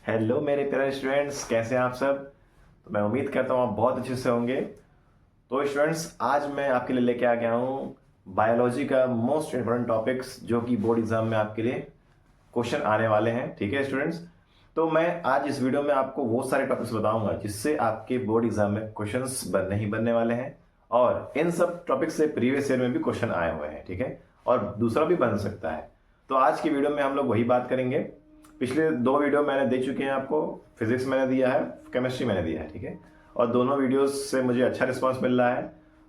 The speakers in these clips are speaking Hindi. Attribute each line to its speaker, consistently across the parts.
Speaker 1: हेलो मेरे प्यारे स्टूडेंट्स, कैसे हैं आप सब। तो मैं उम्मीद करता हूँ आप बहुत अच्छे से होंगे। तो स्टूडेंट्स, आज मैं आपके लिए लेके आ गया हूँ बायोलॉजी का मोस्ट इम्पोर्टेंट टॉपिक्स जो कि बोर्ड एग्जाम में आपके लिए क्वेश्चन आने वाले हैं। ठीक है स्टूडेंट्स, तो मैं आज इस वीडियो में आपको वो सारे टॉपिक्स बताऊंगा जिससे आपके बोर्ड एग्जाम में क्वेश्चंस बनने ही बनने वाले हैं, और इन सब टॉपिक से प्रीवियस ईयर में भी क्वेश्चन आए हुए हैं। ठीक है, और दूसरा भी बन सकता है। तो आज की वीडियो में हम लोग वही बात करेंगे। पिछले दो वीडियो मैंने दे चुके हैं आपको, फिजिक्स मैंने दिया है, केमिस्ट्री मैंने दिया है। ठीक है, और दोनों वीडियोस से मुझे अच्छा रिस्पांस मिल रहा है।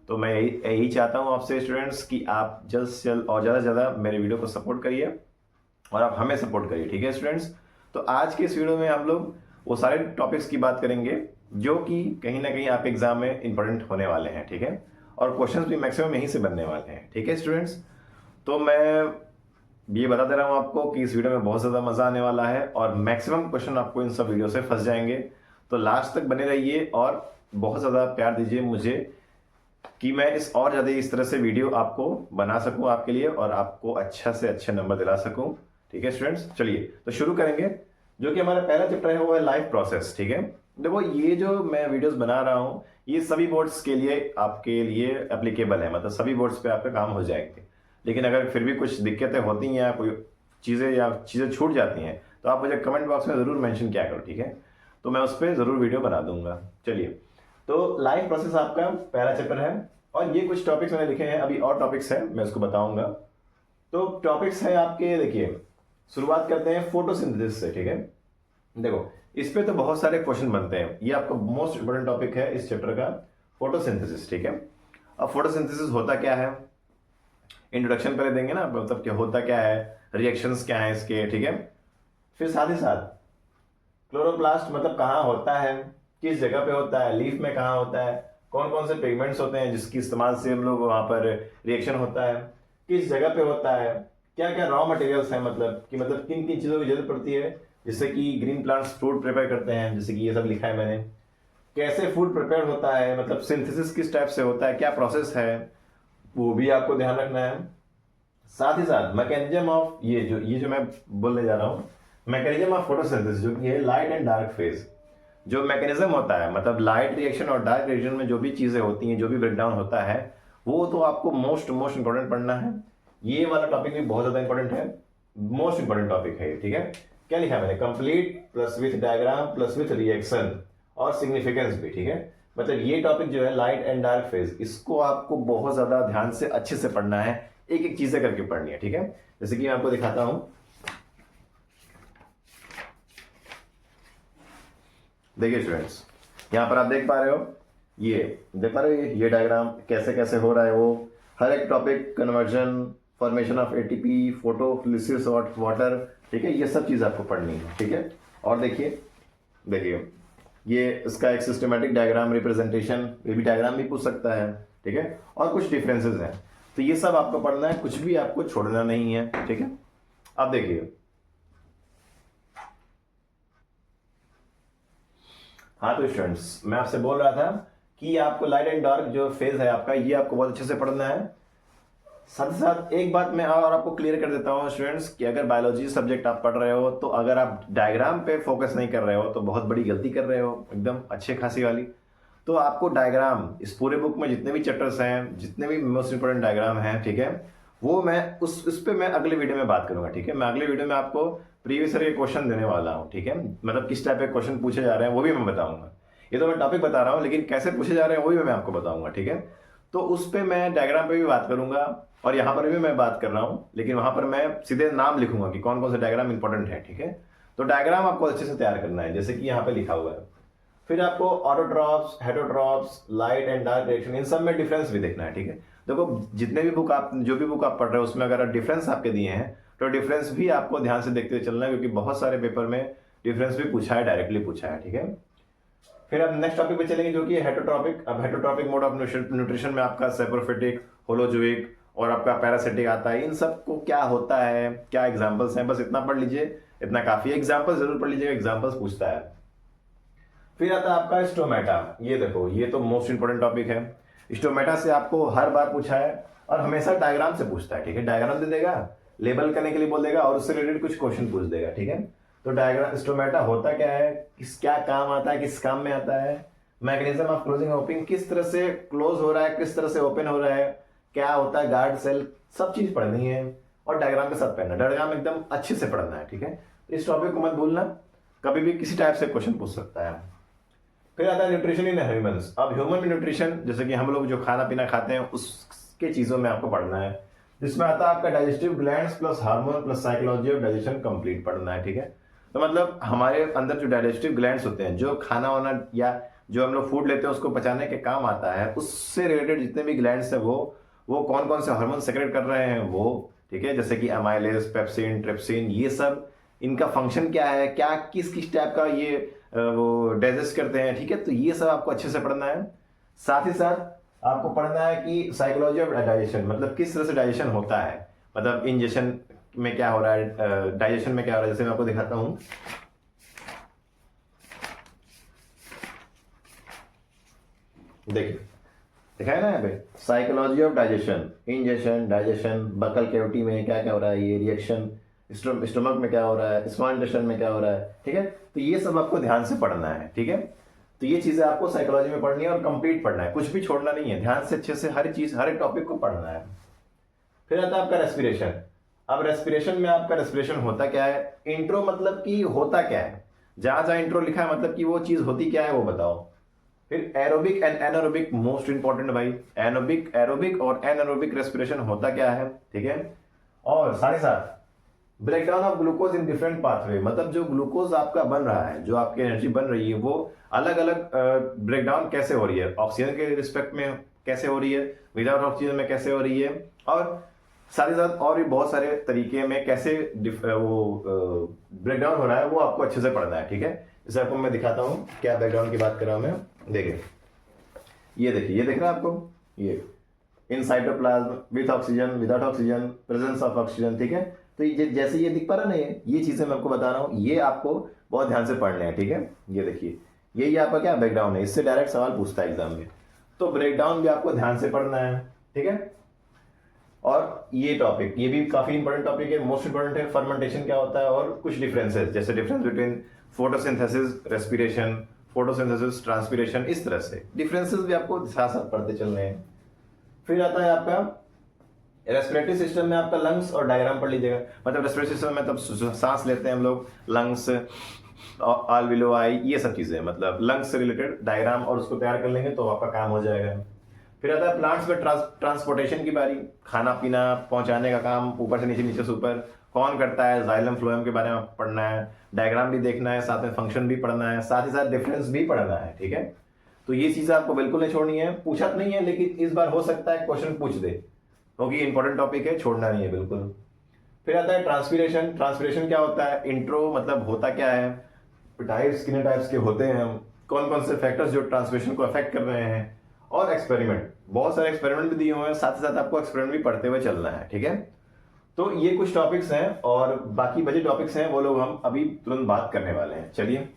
Speaker 1: तो मैं यही चाहता हूँ आपसे स्टूडेंट्स कि आप जल्द से जल्द और ज़्यादा से ज़्यादा मेरे वीडियो को सपोर्ट करिए और आप हमें सपोर्ट करिए। ठीक है स्टूडेंट्स, तो आज के इस वीडियो में हम लोग वो सारे टॉपिक्स की बात करेंगे जो कि कहीं ना कहीं आपके एग्जाम में इंपॉर्टेंट होने वाले हैं। ठीक है, और क्वेश्चंस भी मैक्सिमम यहीं से बनने वाले हैं। ठीक है स्टूडेंट्स, तो मैं ये बता दे रहा हूँ आपको कि इस वीडियो में बहुत ज़्यादा मज़ा आने वाला है और मैक्सिमम क्वेश्चन आपको इन सब वीडियो से फंस जाएंगे। तो लास्ट तक बने रहिए और बहुत ज़्यादा प्यार दीजिए मुझे कि मैं और ज़्यादा इस तरह से वीडियो आपको बना सकूँ आपके लिए और आपको अच्छा से अच्छे नंबर दिला सकूँ। ठीक है स्टूडेंट्स, चलिए तो शुरू करेंगे। जो कि हमारा पहला चैप्टर है वो है लाइफ प्रोसेस। ठीक है, देखो ये जो मैं वीडियोस बना रहा हूँ ये सभी बोर्ड्स के लिए आपके लिए एप्लीकेबल है, मतलब सभी बोर्ड्स पे आपके काम हो जाएंगे। लेकिन अगर फिर भी कुछ दिक्कतें होती हैं या कोई चीज़ें छूट जाती हैं तो आप मुझे कमेंट बॉक्स में ज़रूर मेंशन किया करो। ठीक है, तो मैं उस पर ज़रूर वीडियो बना दूंगा। चलिए, तो लाइफ प्रोसेस आपका पहला चैप्टर है और ये कुछ टॉपिक्स मैंने लिखे हैं, अभी और टॉपिक्स हैं मैं उसको बताऊंगा। तो टॉपिक्स है आपके, देखिए शुरुआत करते हैं फोटोसिंथेसिस से। ठीक है, देखो इस पे तो बहुत सारे क्वेश्चन बनते हैं, ये आपका मोस्ट इंपोर्टेंट टॉपिक है इस चैप्टर का, फोटोसिंथेसिस। ठीक है, अब फोटोसिंथेसिस होता क्या है, इंट्रोडक्शन पहले देंगे ना, मतलब क्या होता क्या है, रिएक्शंस क्या है इसके। ठीक है, फिर साथ ही साथ क्लोरोप्लास्ट मतलब कहाँ होता है, किस जगह पे होता है, लीफ में कहाँ होता है, कौन कौन से पिगमेंट्स होते हैं जिसकी इस्तेमाल से हम लोग वहाँ पर रिएक्शन होता है, किस जगह पे होता है, क्या क्या रॉ मटेरियल्स हैं, मतलब किन किन चीज़ों की जरूरत पड़ती है जिससे कि ग्रीन प्लांट्स फूड प्रिपेयर करते हैं, जैसे कि ये सब लिखा है मैंने। कैसे फूड प्रिपेयर होता है, मतलब सिंथेसिस किस टाइप से होता है, क्या प्रोसेस है, वो भी आपको ध्यान रखना है। साथ ही साथ मैकेनिज्म ऑफ ये जो मैं बोलने जा रहा हूँ, मैकेनिज्म ऑफ फोटोसिंथेसिस जो कि है लाइट एंड डार्क फेज। जो मैकेनिज्म होता है मतलब लाइट रिएक्शन और डार्क रिएक्शन में जो भी चीजें होती हैं, जो भी ब्रेकडाउन होता है, वो तो आपको मोस्ट इंपॉर्टेंट पढ़ना है। ये वाला टॉपिक भी बहुत ज्यादा इंपॉर्टेंट है, मोस्ट इंपॉर्टेंट टॉपिक है। ठीक है, क्या लिखा है मैंने, complete plus with diagram plus with reaction और सिग्निफिकेंस भी। ठीक है, मतलब ये टॉपिक जो है लाइट एंड डार्क फेज, इसको आपको बहुत ज्यादा ध्यान से अच्छे से पढ़ना है, एक एक चीजें करके पढ़नी है। ठीक है, जैसे कि मैं आपको दिखाता हूं, देखिए स्टूडेंट्स, यहां पर आप देख पा रहे हो, ये डायग्राम कैसे कैसे हो रहा है, वो हर एक topic, conversion, formation of ATP, photolysis of water. ठीक है, ये सब चीज आपको पढ़नी है। ठीक है, और देखिए ये इसका एक सिस्टमेटिक डायग्राम रिप्रेजेंटेशन, ये भी डायग्राम भी पूछ सकता है। ठीक है, और कुछ डिफरेंसेस हैं, तो ये सब आपको पढ़ना है, कुछ भी आपको छोड़ना नहीं है। ठीक है, अब देखिए, हाँ तो स्टूडेंट्स मैं आपसे बोल रहा था कि आपको लाइट एंड डार्क जो फेज है आपका, ये आपको बहुत अच्छे से पढ़ना है। साथ ही साथ एक बात मैं और आपको क्लियर कर देता हूँ स्टूडेंट्स कि अगर बायोलॉजी सब्जेक्ट आप पढ़ रहे हो तो अगर आप डायग्राम पे फोकस नहीं कर रहे हो तो बहुत बड़ी गलती कर रहे हो, एकदम अच्छे खासी वाली। तो आपको डायग्राम, इस पूरे बुक में जितने भी चैप्टर्स हैं, जितने भी मोस्ट इंपोर्टेंट डायग्राम हैं, ठीक है, वो मैं उस पर मैं अगले वीडियो में बात करूंगा। ठीक है, मैं अगले वीडियो में आपको प्रीवियस ईयर के क्वेश्चन देने वाला हूँ। ठीक है, मतलब किस टाइप के क्वेश्चन पूछे जा रहे हैं वो भी मैं बताऊंगा। ये तो मैं टॉपिक बता रहा हूँ, लेकिन कैसे पूछे जा रहे हैं वो भी मैं आपको बताऊंगा। ठीक है, तो उस पर मैं डायग्राम पे भी बात करूंगा और यहाँ पर भी मैं बात कर रहा हूँ, लेकिन वहां पर मैं सीधे नाम लिखूंगा कि कौन कौन से डायग्राम इंपॉर्टेंट है। ठीक है, तो डायग्राम आपको अच्छे से तैयार करना है, जैसे कि यहाँ पे लिखा हुआ है। फिर आपको autotrophs, heterotrophs, light and dark reaction, इन सब में डिफरेंस भी देखना है। ठीक है, देखो जितने भी बुक आप जो भी बुक आप पढ़ रहे हो उसमें अगर डिफरेंस आपके दिए हैं तो डिफरेंस भी आपको ध्यान से देखते हुए चलना है, क्योंकि बहुत सारे पेपर में डिफरेंस भी पूछा है, डायरेक्टली पूछा है। ठीक है, फिर अब नेक्स्ट टॉपिक पे चलेंगे जो कि हेटरोट्रॉपिक। अब हेटरोट्रॉपिक मोड ऑफ न्यूट्रिशन में आपका सेप्रोफिटिक, होलोजोइक और आपका पैरासिटिक आता है। इन सब को क्या होता है, क्या एग्जांपल्स हैं, बस इतना पढ़ लीजिए, इतना काफी है। एग्जांपल्स जरूर पढ़ लीजिएगा, एग्जांपल्स पूछता है। फिर आता है आपका स्टोमेटा। ये देखो, ये तो मोस्ट इंपोर्टेंट टॉपिक है। स्टोमेटा से आपको हर बार पूछा है और हमेशा डायग्राम से पूछता है। ठीक है, डायग्राम दे देगा, लेबल करने के लिए बोल देगा और उससे रिलेटेड कुछ क्वेश्चन पूछ देगा। ठीक है, तो डायग्राम स्टोमेटा होता क्या है, क्या काम आता है, किस काम में आता है, मैकेनिज्म ऑफ क्लोजिंग ओपनिंग, किस तरह से क्लोज हो रहा है, किस तरह से ओपन हो रहा है, क्या होता है गार्ड सेल, सब चीज पढ़नी है और डायग्राम के साथ पढ़ना है। डायग्राम एकदम अच्छे से पढ़ना है, ठीक है। तो इस टॉपिक को मत भूलना, कभी भी किसी टाइप से क्वेश्चन पूछ सकता है। फिर आता है न्यूट्रिशन इन ह्यूमंस। अब ह्यूमन न्यूट्रिशन जैसे कि हम लोग जो खाना पीना खाते हैं उसके चीजों में आपको पढ़ना है, जिसमें आता है आपका digestive glands plus hormone plus psychology of digestion complete पढ़ना है, ठीक है। तो मतलब हमारे अंदर जो डाइजेस्टिव ग्लैंड्स होते हैं, जो खाना वाना या जो हम लोग फूड लेते हैं उसको पचाने के काम आता है, उससे रिलेटेड जितने भी ग्लैंड्स हैं वो कौन कौन से हार्मोन सेक्रेट कर रहे हैं वो, ठीक है, जैसे कि अमाइलेज, पेप्सिन, ट्रिप्सिन, ये सब इनका फंक्शन क्या है, क्या किस किस टाइप का ये वो डाइजेस्ट करते हैं, ठीक है। तो ये सब आपको अच्छे से पढ़ना है। साथ ही साथ आपको पढ़ना है कि साइकोलॉजी ऑफ डाइजेशन, मतलब किस तरह से डाइजेशन होता है, मतलब इंजेशन में क्या हो रहा है, डाइजेशन में क्या हो रहा है। जैसे मैं आपको दिखाता हूं, देखिए दिखाया ना यहाँ पे, psychology of digestion, ingestion, digestion, buccal cavity में क्या क्या हो रहा है, ये रिएक्शन, स्टोमक में क्या हो रहा है, स्मॉल इंटेस्टाइन में क्या हो रहा है, ठीक है। तो ये सब आपको ध्यान से पढ़ना है, ठीक है। तो ये चीजें आपको साइकोलॉजी में पढ़नी है और कंप्लीट पढ़ना है, कुछ भी छोड़ना नहीं है, ध्यान से अच्छे से हर चीज हर एक टॉपिक को पढ़ना है। फिर आता है आपका रेस्पिरेशन। अब रेस्पिरेशन में आपका रेस्पिरेशन होता क्या है, इंट्रो मतलब कि होता क्या है, जहां जहां इंट्रो लिखा है मतलब कि वो चीज होती क्या है वो बताओ। फिर aerobic and anaerobic, most important भाई, एरोबिक और एनारोबिक रेस्पिरेशन होता क्या है, ठीक है। और साढ़े सात breakdown of glucose in different pathway, मतलब जो ग्लूकोज आपका बन रहा है, जो आपकी एनर्जी बन रही है, वो अलग अलग ब्रेकडाउन कैसे हो रही है, ऑक्सीजन के रिस्पेक्ट में कैसे हो रही है, विदाउट ऑक्सीजन में कैसे हो रही है, और साथ ही साथ और भी बहुत सारे तरीके में कैसे वो ब्रेकडाउन हो रहा है, वो आपको अच्छे से पढ़ना है, ठीक है। जैसे आपको मैं दिखाता हूँ क्या ब्रेकडाउन की बात कर रहा हूँ मैं। देखिए ये देखिए, ये देख रहा है आपको, ये in cytoplasm with oxygen, without oxygen, presence of oxygen, ठीक है। तो ये जैसे ये दिख पा रहा ना, ये चीजें मैं आपको बता रहा हूँ, ये आपको बहुत ध्यान से पढ़ने हैं, ठीक है। ये देखिए ये आपका क्या ब्रेकडाउन है, इससे डायरेक्ट सवाल पूछता है एग्जाम में, तो ब्रेकडाउन भी आपको ध्यान से पढ़ना है, ठीक है। और ये टॉपिक, ये भी काफी इंपॉर्टेंट टॉपिक है, मोस्ट इंपॉर्टेंट है, फर्मेंटेशन क्या होता है और कुछ डिफरेंसेस, जैसे difference between photosynthesis, respiration, photosynthesis, transpiration, इस तरह से डिफरेंसेस भी आपको साथ साथ पढ़ते चलने हैं। फिर आता है आपका रेस्पिरेटरी सिस्टम में आपका लंग्स और डायग्राम पढ़ लीजिएगा, मतलब रेस्पिरेटरी सिस्टम में तब सांस लेते हैं हम लोग, लंग्स, आल्वियोलाई, ये सब चीजें, मतलब लंग्स से रिलेटेड डायग्राम और उसको तैयार कर लेंगे तो आपका काम हो जाएगा। फिर आता है प्लांट्स में ट्रांसपोर्टेशन की बारी, खाना पीना पहुंचाने का काम ऊपर से नीचे, नीचे से ऊपर कौन करता है, जाइलम फ्लोएम के बारे में पढ़ना है, डायग्राम भी देखना है, साथ में फंक्शन भी पढ़ना है, साथ ही साथ डिफरेंस भी पढ़ना है, ठीक है। तो ये चीजें आपको बिल्कुल नहीं छोड़नी है, पूछा तो नहीं है लेकिन इस बार हो सकता है क्वेश्चन पूछ दे, क्योंकि इंपॉर्टेंट टॉपिक है, छोड़ना नहीं है बिल्कुल। फिर आता है ट्रांसपीरेशन। ट्रांसपीरेशन क्या होता है, इंट्रो मतलब होता क्या है, टाइप्स कितने टाइप्स के होते हैं, कौन कौन से फैक्टर्स जो ट्रांसपीरेशन को अफेक्ट कर रहे हैं, और एक्सपेरिमेंट, बहुत सारे एक्सपेरिमेंट भी दिए हुए हैं, साथ ही साथ आपको एक्सपेरिमेंट भी पढ़ते हुए चलना है, ठीक है। तो ये कुछ टॉपिक्स हैं और बाकी बचे टॉपिक्स हैं वो लोग हम अभी तुरंत बात करने वाले हैं, चलिए।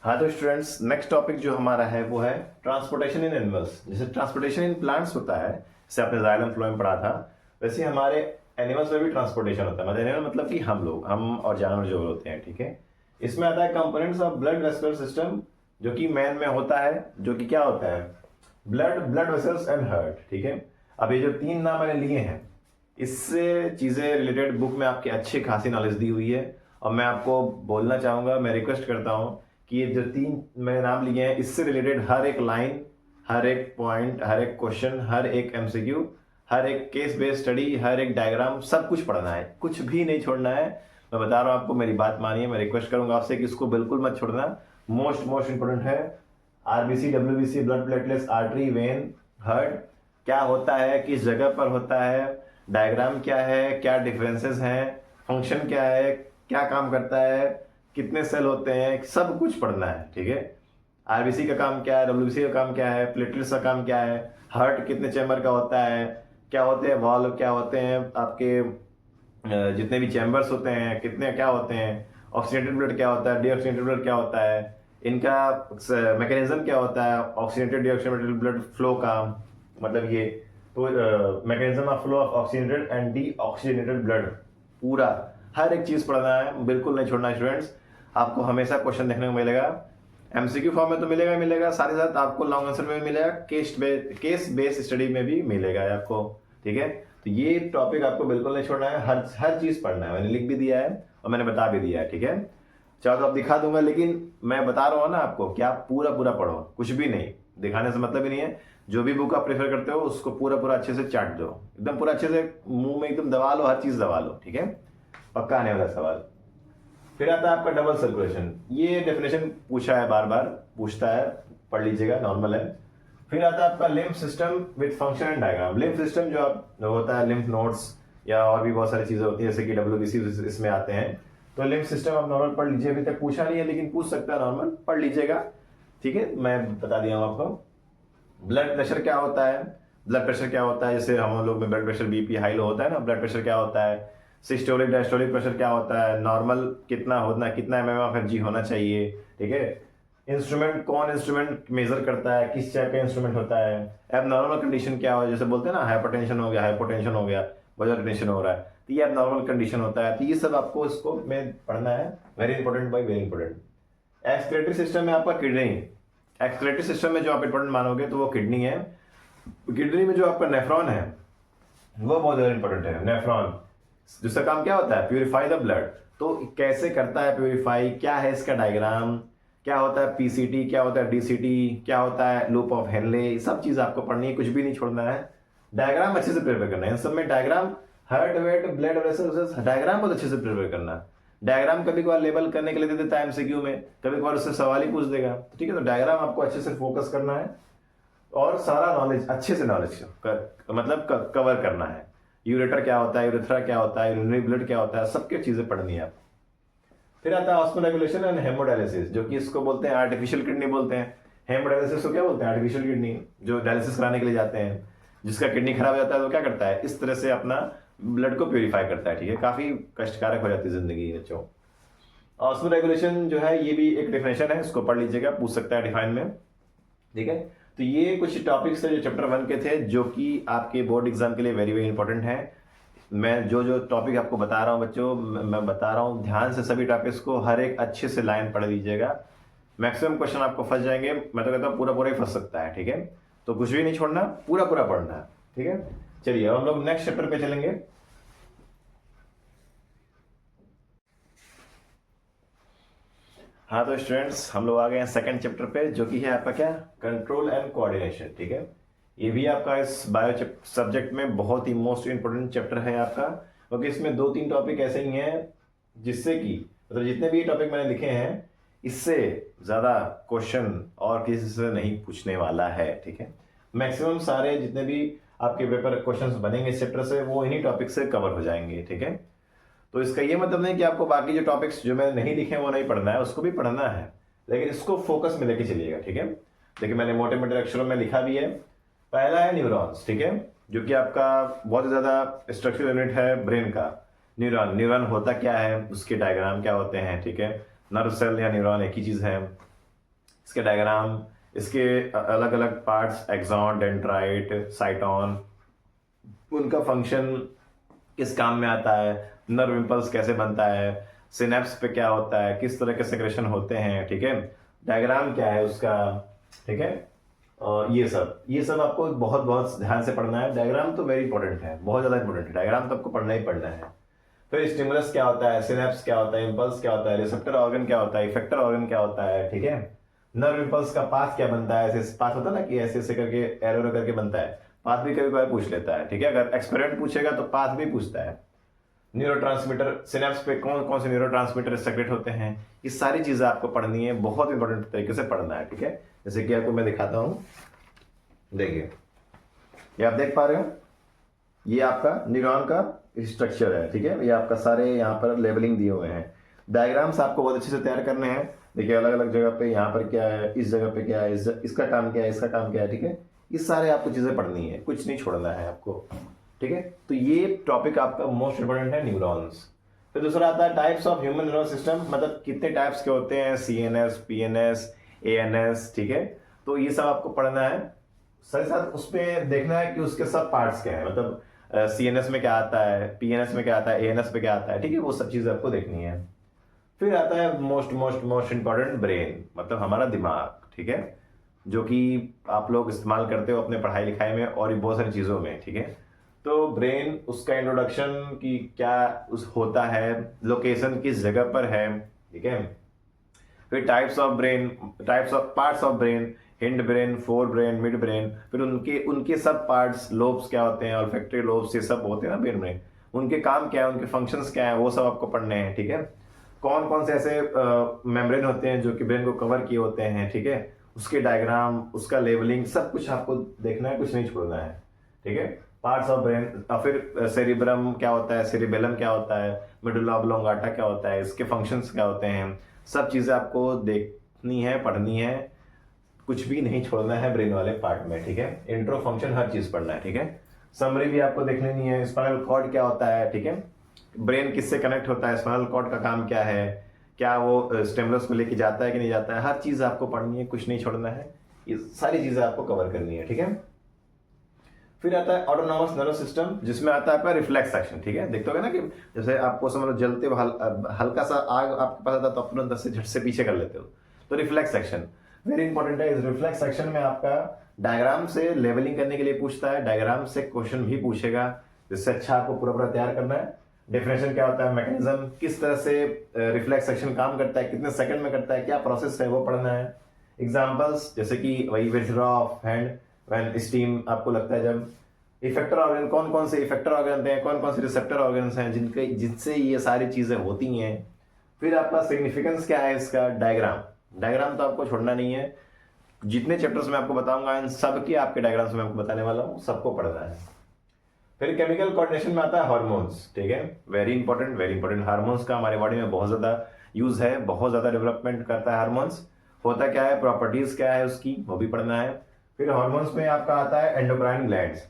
Speaker 1: हाँ तो स्टूडेंट्स, नेक्स्ट टॉपिक जो हमारा है वो है ट्रांसपोर्टेशन इन एनिमल्स। जैसे ट्रांसपोर्टेशन इन प्लांट्स होता है, जैसे आपने जाइलम फ्लोएम पढ़ा था, वैसे हमारे एनिमल्स में भी ट्रांसपोर्टेशन होता है, मतलब एनिमल मतलब कि हम लोग, हम और जानवर जो होते हैं, ठीक है। इसमें आता है components of blood vascular system, जो कि मैन में होता है, जो कि क्या होता है, ब्लड वेसल्स एंड हार्ट, ठीक है। अब ये जो तीन नाम मैंने लिए हैं, इससे चीजें रिलेटेड बुक में आपकी अच्छी खासी नॉलेज दी हुई है, और मैं आपको बोलना चाहूंगा, मैं रिक्वेस्ट करता हूँ कि ये जो तीन मैंने नाम लिए हैं, इससे रिलेटेड हर एक लाइन, हर एक पॉइंट, हर एक क्वेश्चन, हर एक एमसीक्यू, हर एक केस बेस्ड स्टडी, हर एक डायग्राम, सब कुछ पढ़ना है, कुछ भी नहीं छोड़ना है। मैं बता रहा हूँ आपको, मेरी बात मानिए, मैं रिक्वेस्ट करूंगा आपसे कि इसको बिल्कुल मत छोड़ना। मोस्ट इंपोर्टेंट है RBC, WBC, blood platelets, artery, when, heart, क्या होता है, किस जगह पर होता है, डायग्राम क्या है, क्या डिफरेंसेस हैं, फंक्शन क्या है, क्या काम करता है, कितने सेल होते हैं, सब कुछ पढ़ना है, ठीक है। आरबीसी का काम क्या है, डब्ल्यूबीसी का काम क्या है, प्लेटलेट्स का काम क्या है, हार्ट कितने चैम्बर का होता है, क्या होते हैं वाल्व, क्या होते हैं आपके जितने भी चैम्बर्स होते हैं कितने क्या होते हैं, ऑक्सीडेटेड ब्लड क्या होता है, डीऑक्सीडेटेड ब्लड क्या होता है, इनका मैकेनिज्म क्या होता है, ऑक्सीडेटेड डीऑक्सीडेटेड ब्लड फ्लो का, मतलब ये तो mechanism of flow of oxygenated and D oxygenated blood, पूरा हर एक चीज पढ़ना है, बिल्कुल नहीं छोड़ना स्टूडेंट्स। आपको हमेशा क्वेश्चन देखने को मिलेगा, एमसीक्यू फॉर्म में तो मिलेगा ही मिलेगा, साथ ही साथ आपको लॉन्ग आंसर में भी मिलेगा, केस बेस्ड स्टडी में भी मिलेगा आपको, ठीक है। तो ये टॉपिक आपको बिल्कुल नहीं छोड़ना है, हर चीज पढ़ना है, मैंने लिख भी दिया है और मैंने बता भी दिया है, ठीक है। चाहो तो आप दिखा दूंगा, लेकिन मैं बता रहा हूँ ना आपको कि आप पूरा पूरा पढ़ो, कुछ भी नहीं दिखाने से मतलब ही नहीं है। जो भी बुक आप प्रेफर करते हो उसको पूरा पूरा अच्छे से चाट दो, एकदम पूरा अच्छे से मुंह में एकदम दबा लो, हर चीज दबा लो, ठीक है। पक्का आने वाला सवाल। फिर आता है आपका डबल सर्कुलेशन, ये डेफिनेशन पूछा है, बार बार पूछता है, पढ़ लीजिएगा, नॉर्मल है। फिर आता है आपका lymph system with function and diagram. Lymph system जो होता है, लिम्फ नोड्स या और भी बहुत सारी चीजें होती है, जैसे कि डब्ल्यूबीसी इसमें आते हैं। तो लिम्फ सिस्टम आप नॉर्मल पढ़ लीजिए, अभी तक पूछा नहीं है लेकिन पूछ सकता है, नॉर्मल पढ़ लीजिएगा, ठीक है। मैं बता दिया हूँ आपको। ब्लड प्रेशर क्या होता है, ब्लड प्रेशर क्या होता है, जैसे हम लोग में blood pressure BP high low होता है ना, ब्लड प्रेशर क्या होता है, सिस्टोलिक डायस्टोलिक प्रेशर क्या होता है, नॉर्मल कितना होना, कितना एमएम ऑफ एफजी होना चाहिए, ठीक है। इंस्ट्रूमेंट, कौन इंस्ट्रूमेंट मेजर करता है, किस टाइप का इंस्ट्रूमेंट होता है, एबनॉर्मल कंडीशन क्या हो, जैसे बोलते हैं ना हाइपरटेंशन हो गया, हाइपोटेंशन हो गया, वजन टेंशन हो रहा है, तो ये एबनॉर्मल कंडीशन होता है। तो ये सब आपको इसको में पढ़ना है, very important by very important. Excretory system में आपका किडनी, एक्सक्रेटरी सिस्टम में जो आप इंपॉर्टेंट मानोगे तो वो किडनी है। किडनी में जो आपका नेफ्रॉन है वो बहुत ज्यादा इंपॉर्टेंट है। नेफ्रॉन दूसरा काम क्या होता है, प्यूरिफाई द ब्लड। तो कैसे करता है प्यूरिफाई, क्या है इसका डायग्राम, क्या होता है पीसीटी, क्या होता है डीसीटी, क्या होता है लूप ऑफ हेनले, सब चीज आपको पढ़नी है, कुछ भी नहीं छोड़ना है। डायग्राम अच्छे से प्रिपेयर करना है, इन सब में diagram, heart weight blood pressure, diagram बहुत अच्छे से प्रिपेयर करना। डायग्राम कभी कभार लेबल करने के लिए दे देता है एमसीक्यू में, कभी कभार उससे सवाल ही पूछ देगा, ठीक है। तो डायग्राम आपको अच्छे से फोकस करना है और सारा नॉलेज अच्छे से नॉलेज मतलब कवर करना है। यूरेटर क्या होता है, यूरेथ्रा क्या होता है, यूरिनरी ब्लड क्या होता है, सबकी चीजें पढ़नी है आपको। फिर आता है ऑस्मोरेगुलेशन एंड हेमोडायलिसिस, जो कि इसको बोलते हैं आर्टिफिशियल किडनी बोलते हैं। हेमोडायलिसिस को क्या बोलते हैं, आर्टिफिशियल किडनी, जो डायलिसिस कराने के लिए जाते हैं, जिसका किडनी खराब हो जाता है तो क्या करता है, इस तरह से अपना ब्लड को प्यूरिफाई करता है, ठीक है। काफी कष्टकारक हो जाती है जिंदगी बच्चों। ऑस्मोरेगुलेशन जो है ये भी एक डेफिनेशन है, इसको पढ़ लीजिएगा, पूछ सकता है डिफाइन में, ठीक है। तो ये कुछ टॉपिक्स थे जो चैप्टर 1 के थे, जो कि आपके बोर्ड एग्जाम के लिए वेरी वेरी इंपॉर्टेंट है। मैं जो टॉपिक आपको बता रहा हूँ बच्चों, मैं बता रहा हूँ ध्यान से सभी टॉपिक्स को, हर एक अच्छे से लाइन पढ़ लीजिएगा। मैक्सिमम क्वेश्चन आपको फंस जाएंगे, मैं तो कहता हूँ पूरा पूरा ही फंस सकता है, ठीक है। तो कुछ भी नहीं छोड़ना, पूरा पूरा पढ़ना है, ठीक है। चलिए अब हम लोग नेक्स्ट चैप्टर पे चलेंगे। हाँ तो स्टूडेंट्स, हम लोग आ गए हैं सेकंड चैप्टर पे, जो कि है आपका क्या, कंट्रोल एंड कोऑर्डिनेशन, ठीक है। ये भी आपका इस बायो सब्जेक्ट में बहुत ही मोस्ट इंपोर्टेंट चैप्टर है आपका, क्योंकि इसमें 2-3 टॉपिक ऐसे ही हैं जिससे कि मतलब जितने भी टॉपिक मैंने लिखे हैं इससे ज्यादा क्वेश्चन और किसी से नहीं पूछने वाला है, ठीक है। मैक्सिमम सारे जितने भी आपके पेपर क्वेश्चंस बनेंगे इस चैप्टर से वो इन्हीं टॉपिक से कवर हो जाएंगे, ठीक है। तो इसका ये मतलब नहीं कि आपको बाकी जो टॉपिक्स जो मैंने नहीं लिखे वो नहीं पढ़ना है, उसको भी पढ़ना है, लेकिन इसको फोकस में लेके चलिएगा, ठीक है। देखिए मैंने मोटे मोटे अक्षरों में लिखा भी है। पहला है न्यूरॉन्स, ठीक है, जो कि आपका बहुत ज्यादा स्ट्रक्चरल यूनिट है ब्रेन का। न्यूरॉन, न्यूरॉन होता क्या है, उसके डायग्राम क्या होते हैं, ठीक है। नर्व सेल या न्यूरॉन एक ही चीज है। इसके डायग्राम, इसके अलग अलग पार्ट्स, एक्सॉन, डेंड्राइट, साइटोन, उनका फंक्शन किस काम में आता है, नर्व इम्पल्स कैसे बनता है, सिनेप्स पे क्या होता है, किस तरह के सेक्रेशन होते हैं, ठीक है। डायग्राम क्या है उसका, ठीक है। और ये सब आपको बहुत बहुत ध्यान से पढ़ना है। डायग्राम तो वेरी इंपॉर्टेंट है, बहुत ज्यादा इंपॉर्टेंट है, डायग्राम तो आपको पढ़ना ही पढ़ना है। फिर स्टिमुलस क्या होता है, सिनेप्स क्या होता है, इम्पल्स क्या होता है, रिसेप्टर ऑर्गन क्या होता है, इफेक्टर ऑर्गन क्या होता है, ठीक है। नर्व इम्पल्स का पाथ क्या बनता है, ऐसे पाथ होता है ना कि ऐसे ऐसे करके एरो करके बनता है, पाथ भी कभी कभार पूछ लेता है, ठीक है। अगर एक्सपेरिमेंट पूछेगा तो पाथ भी पूछता है। न्यूरोट्रांसमीटर, सिनेप्स पे कौन कौन से न्यूरोट्रांसमीटर सेक्रेट होते हैं, ये सारी चीजें आपको पढ़नी है, बहुत इंपॉर्टेंट तरीके से पढ़ना है, ठीक है। जैसे कि आपको मैं दिखाता हूं, देखिए ये आप देख पा रहे हो, ये आपका न्यूरॉन का स्ट्रक्चर है, ठीक है। ये आपका सारे यहाँ पर लेबलिंग दिए हुए हैं। डायग्राम्स आपको बहुत अच्छे से तैयार करने हैं। देखिए अलग अलग जगह पे, यहाँ पर क्या है, इस जगह पे क्या है, इसका काम क्या है, इसका काम क्या है, ठीक है। ये सारे आपको चीजें पढ़नी है, कुछ नहीं छोड़ना है आपको, ठीक है। तो ये टॉपिक आपका मोस्ट इंपोर्टेंट है, न्यूरॉन्स। फिर दूसरा आता है types of human nervous system, मतलब कितने टाइप्स के होते हैं, CNS, PNS, ANS, ठीक है। तो ये सब आपको पढ़ना है। साथ साथ उसमें देखना है कि उसके सब पार्ट्स क्या है, मतलब CNS में क्या आता है, PNS में क्या आता है, ANS में क्या आता है, ठीक है, वो सब चीजें आपको देखनी है। फिर आता है most most most important, brain, मतलब हमारा दिमाग, ठीक है, जो कि आप लोग इस्तेमाल करते हो अपने पढ़ाई लिखाई में और भी बहुत सारी चीज़ों में, ठीक है। तो ब्रेन, उसका इंट्रोडक्शन कि क्या उस होता है, लोकेशन किस जगह पर है, ठीक है। फिर types of brain, types of parts of brain, hind brain, fore brain, mid brain, फिर उनके उनके सब पार्ट्स, लोब्स क्या होते हैं, ऑल्फैक्टरी लोब्स, ये सब होते हैं ना ब्रेन में, उनके काम क्या है, उनके फंक्शंस क्या है, वो सब आपको पढ़ने हैं, ठीक है। कौन कौन से ऐसे मेम्ब्रेन होते हैं जो कि ब्रेन को कवर किए होते हैं, ठीक है, उसके डायग्राम, उसका लेवलिंग, सब कुछ आपको देखना है, कुछ नहीं छोड़ना है, ठीक है। पार्ट्स ऑफ ब्रेन, फिर सेरिब्रम क्या होता है, सेरिबेलम क्या होता है, मेडुला ऑब्लोंगाटा क्या होता है, इसके फंक्शंस क्या होते हैं, सब चीज़ें आपको देखनी है, पढ़नी है, कुछ भी नहीं छोड़ना है ब्रेन वाले पार्ट में, ठीक है। इंट्रो, फंक्शन, हर चीज़ पढ़ना है, ठीक है। समरी भी आपको देख लेनी है, स्पाइनल कॉर्ड क्या होता है, ठीक है, ब्रेन किससे कनेक्ट होता है, स्पाइनल कॉर्ड का काम क्या है, क्या वो स्टेमुलस में लेके जाता है कि नहीं जाता है, हर चीज़ आपको पढ़नी है, कुछ नहीं छोड़ना है, ये सारी चीज़ें आपको कवर करनी है, ठीक है। फिर आता है ऑटोनॉमस नर्वस सिस्टम, जिसमें आता है आपका रिफ्लेक्स एक्शन, ठीक है। देखते हो ना कि जैसे आपको समझ लो जलते हुए हल्का सा आग आपके पास आता है तो आप तुरंत से झट से पीछे कर लेते हो, तो रिफ्लेक्स एक्शन वेरी इंपॉर्टेंट है। इस रिफ्लेक्स सेक्शन में आपका डायग्राम से लेवलिंग करने के लिए पूछता है, डायग्राम से क्वेश्चन भी पूछेगा, जिससे अच्छा आपको पूरा पूरा तैयार करना है। डेफिनेशन क्या होता है, मैकेनिज्म, किस तरह से रिफ्लेक्स सेक्शन काम करता है, कितने सेकंड में करता है, क्या प्रोसेस है, वो पढ़ना है। एग्जांपल्स जैसे कि वही withdraw of hand when steam आपको लगता है जब। इफेक्टर ऑर्गन, कौन कौन से इफेक्टर ऑर्गन हैं, कौन कौन से रिसेप्टर ऑर्गन हैं जिनके जिनसे ये सारी चीजें होती हैं। फिर आपका सिग्निफिकेंस क्या है इसका, डायग्राम, डायग्राम तो आपको छोड़ना नहीं है, जितने चैप्टर्स में आपको बताऊंगा इन सब के आपके डायग्राम्स में आपको बताने वाला हूँ, सबको पढ़ना है। फिर केमिकल कोऑर्डिनेशन में आता है हार्मोन्स, ठीक है, very important, very important. Hormones का हमारे बॉडी में बहुत ज्यादा यूज है, बहुत ज्यादा डेवलपमेंट करता है हार्मोन्स, होता क्या है, प्रॉपर्टीज क्या है उसकी, वो भी पढ़ना है। फिर हार्मोन्स में आपका आता है एंडोक्राइन ग्लैंड्स,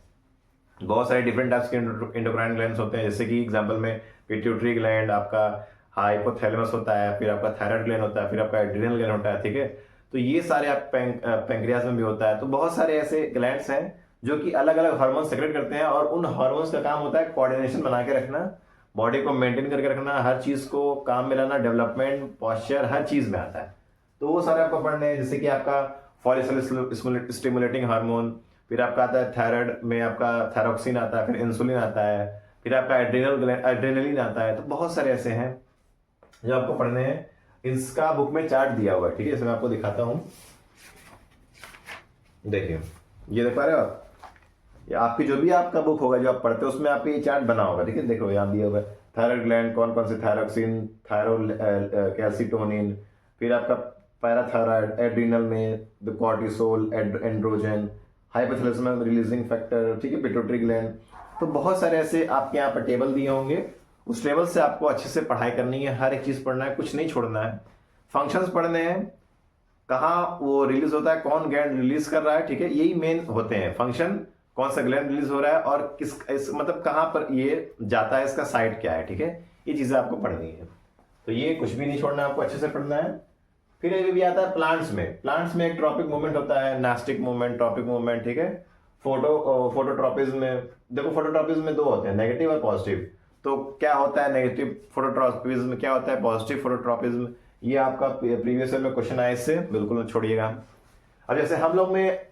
Speaker 1: बहुत सारे डिफरेंट टाइप्स के एंडोक्राइन ग्लैंड्स होते हैं, जैसे कि एग्जांपल में पिट्यूटरी ग्लैंड, आपका हाइपोथैलेमस होता है, फिर आपका थायराइड ग्लैंड होता है, फिर आपका एड्रिनल ग्लैंड होता है, ठीक है। तो ये सारे आप पैंक्रियाज में भी होता है। तो बहुत सारे ऐसे ग्लैंड्स हैं जो कि अलग अलग हार्मोन सेक्रेट करते हैं, और उन हार्मोन्स का काम होता है कोऑर्डिनेशन बना के रखना, बॉडी को मेंटेन करके रखना, हर चीज को काम में लाना, डेवलपमेंट, पॉस्चर, हर चीज में आता है। तो वो सारे आपको पढ़ने हैं, जैसे कि आपका फॉलिकल स्टिमुलेटिंग हार्मोन, फिर आपका आता है थायराइड में आपका थायरोक्सिन आता है, फिर इंसुलिन आता है, फिर आपका एड्रेनलिन आता है। तो बहुत सारे ऐसे हैं जो आपको पढ़ने हैं। इसका बुक में चार्ट दिया हुआ है, ठीक है, इसे मैं आपको दिखाता हूं, देखिए, ये देख पा रहे हो आप, ये आपकी जो भी आपका बुक होगा जो आप पढ़ते हो उसमें आपको ये चार्ट बना होगा, ठीक है, देखो यहाँ दिया हुआ है थायराइड ग्लैंड, कौन कौन से, थायरोक्सिन, कैल्सिटोनिन, फिर आपका पैराथायराइड, एड्रिनल में द कॉर्टिसोल, एंड्रोजन, हाइपोथैलेमस में रिलीजिंग फैक्टर, ठीक है, पिट्यूटरी ग्लैंड। तो बहुत सारे ऐसे आपके यहाँ पर टेबल दिए होंगे, उस टेबल से आपको अच्छे से पढ़ाई करनी है, हर एक चीज पढ़ना है, कुछ नहीं छोड़ना है। फंक्शंस पढ़ने हैं, कहाँ वो रिलीज होता है, कौन ग्लैंड रिलीज कर रहा है, ठीक है, यही मेन होते हैं फंक्शन, कौन सा ग्लैंड रिलीज हो रहा है और मतलब कहाँ पर ये जाता है, इसका साइट क्या है, ठीक है, ये चीजें आपको पढ़नी है। तो ये कुछ भी नहीं छोड़ना, आपको अच्छे से पढ़ना है। फिर ये भी आता है प्लांट्स में, प्लांट्स में एक ट्रॉपिक मूवमेंट होता है, नास्टिक मूवमेंट, ट्रॉपिक मूवमेंट, ठीक है। फोटोट्रॉपिज्म में देखो, फोटोट्रॉपिज्म में दो होते हैं, नेगेटिव और पॉजिटिव। तो क्या होता है नेगेटिव फोटोट्रॉपिज्म, क्या होता है पॉजिटिव फोटोट्रॉपिज्म, ये आपका प्रीवियस ईयर में क्वेश्चन आया, इससे बिल्कुल मत छोड़िएगा। अब जैसे हम लोग में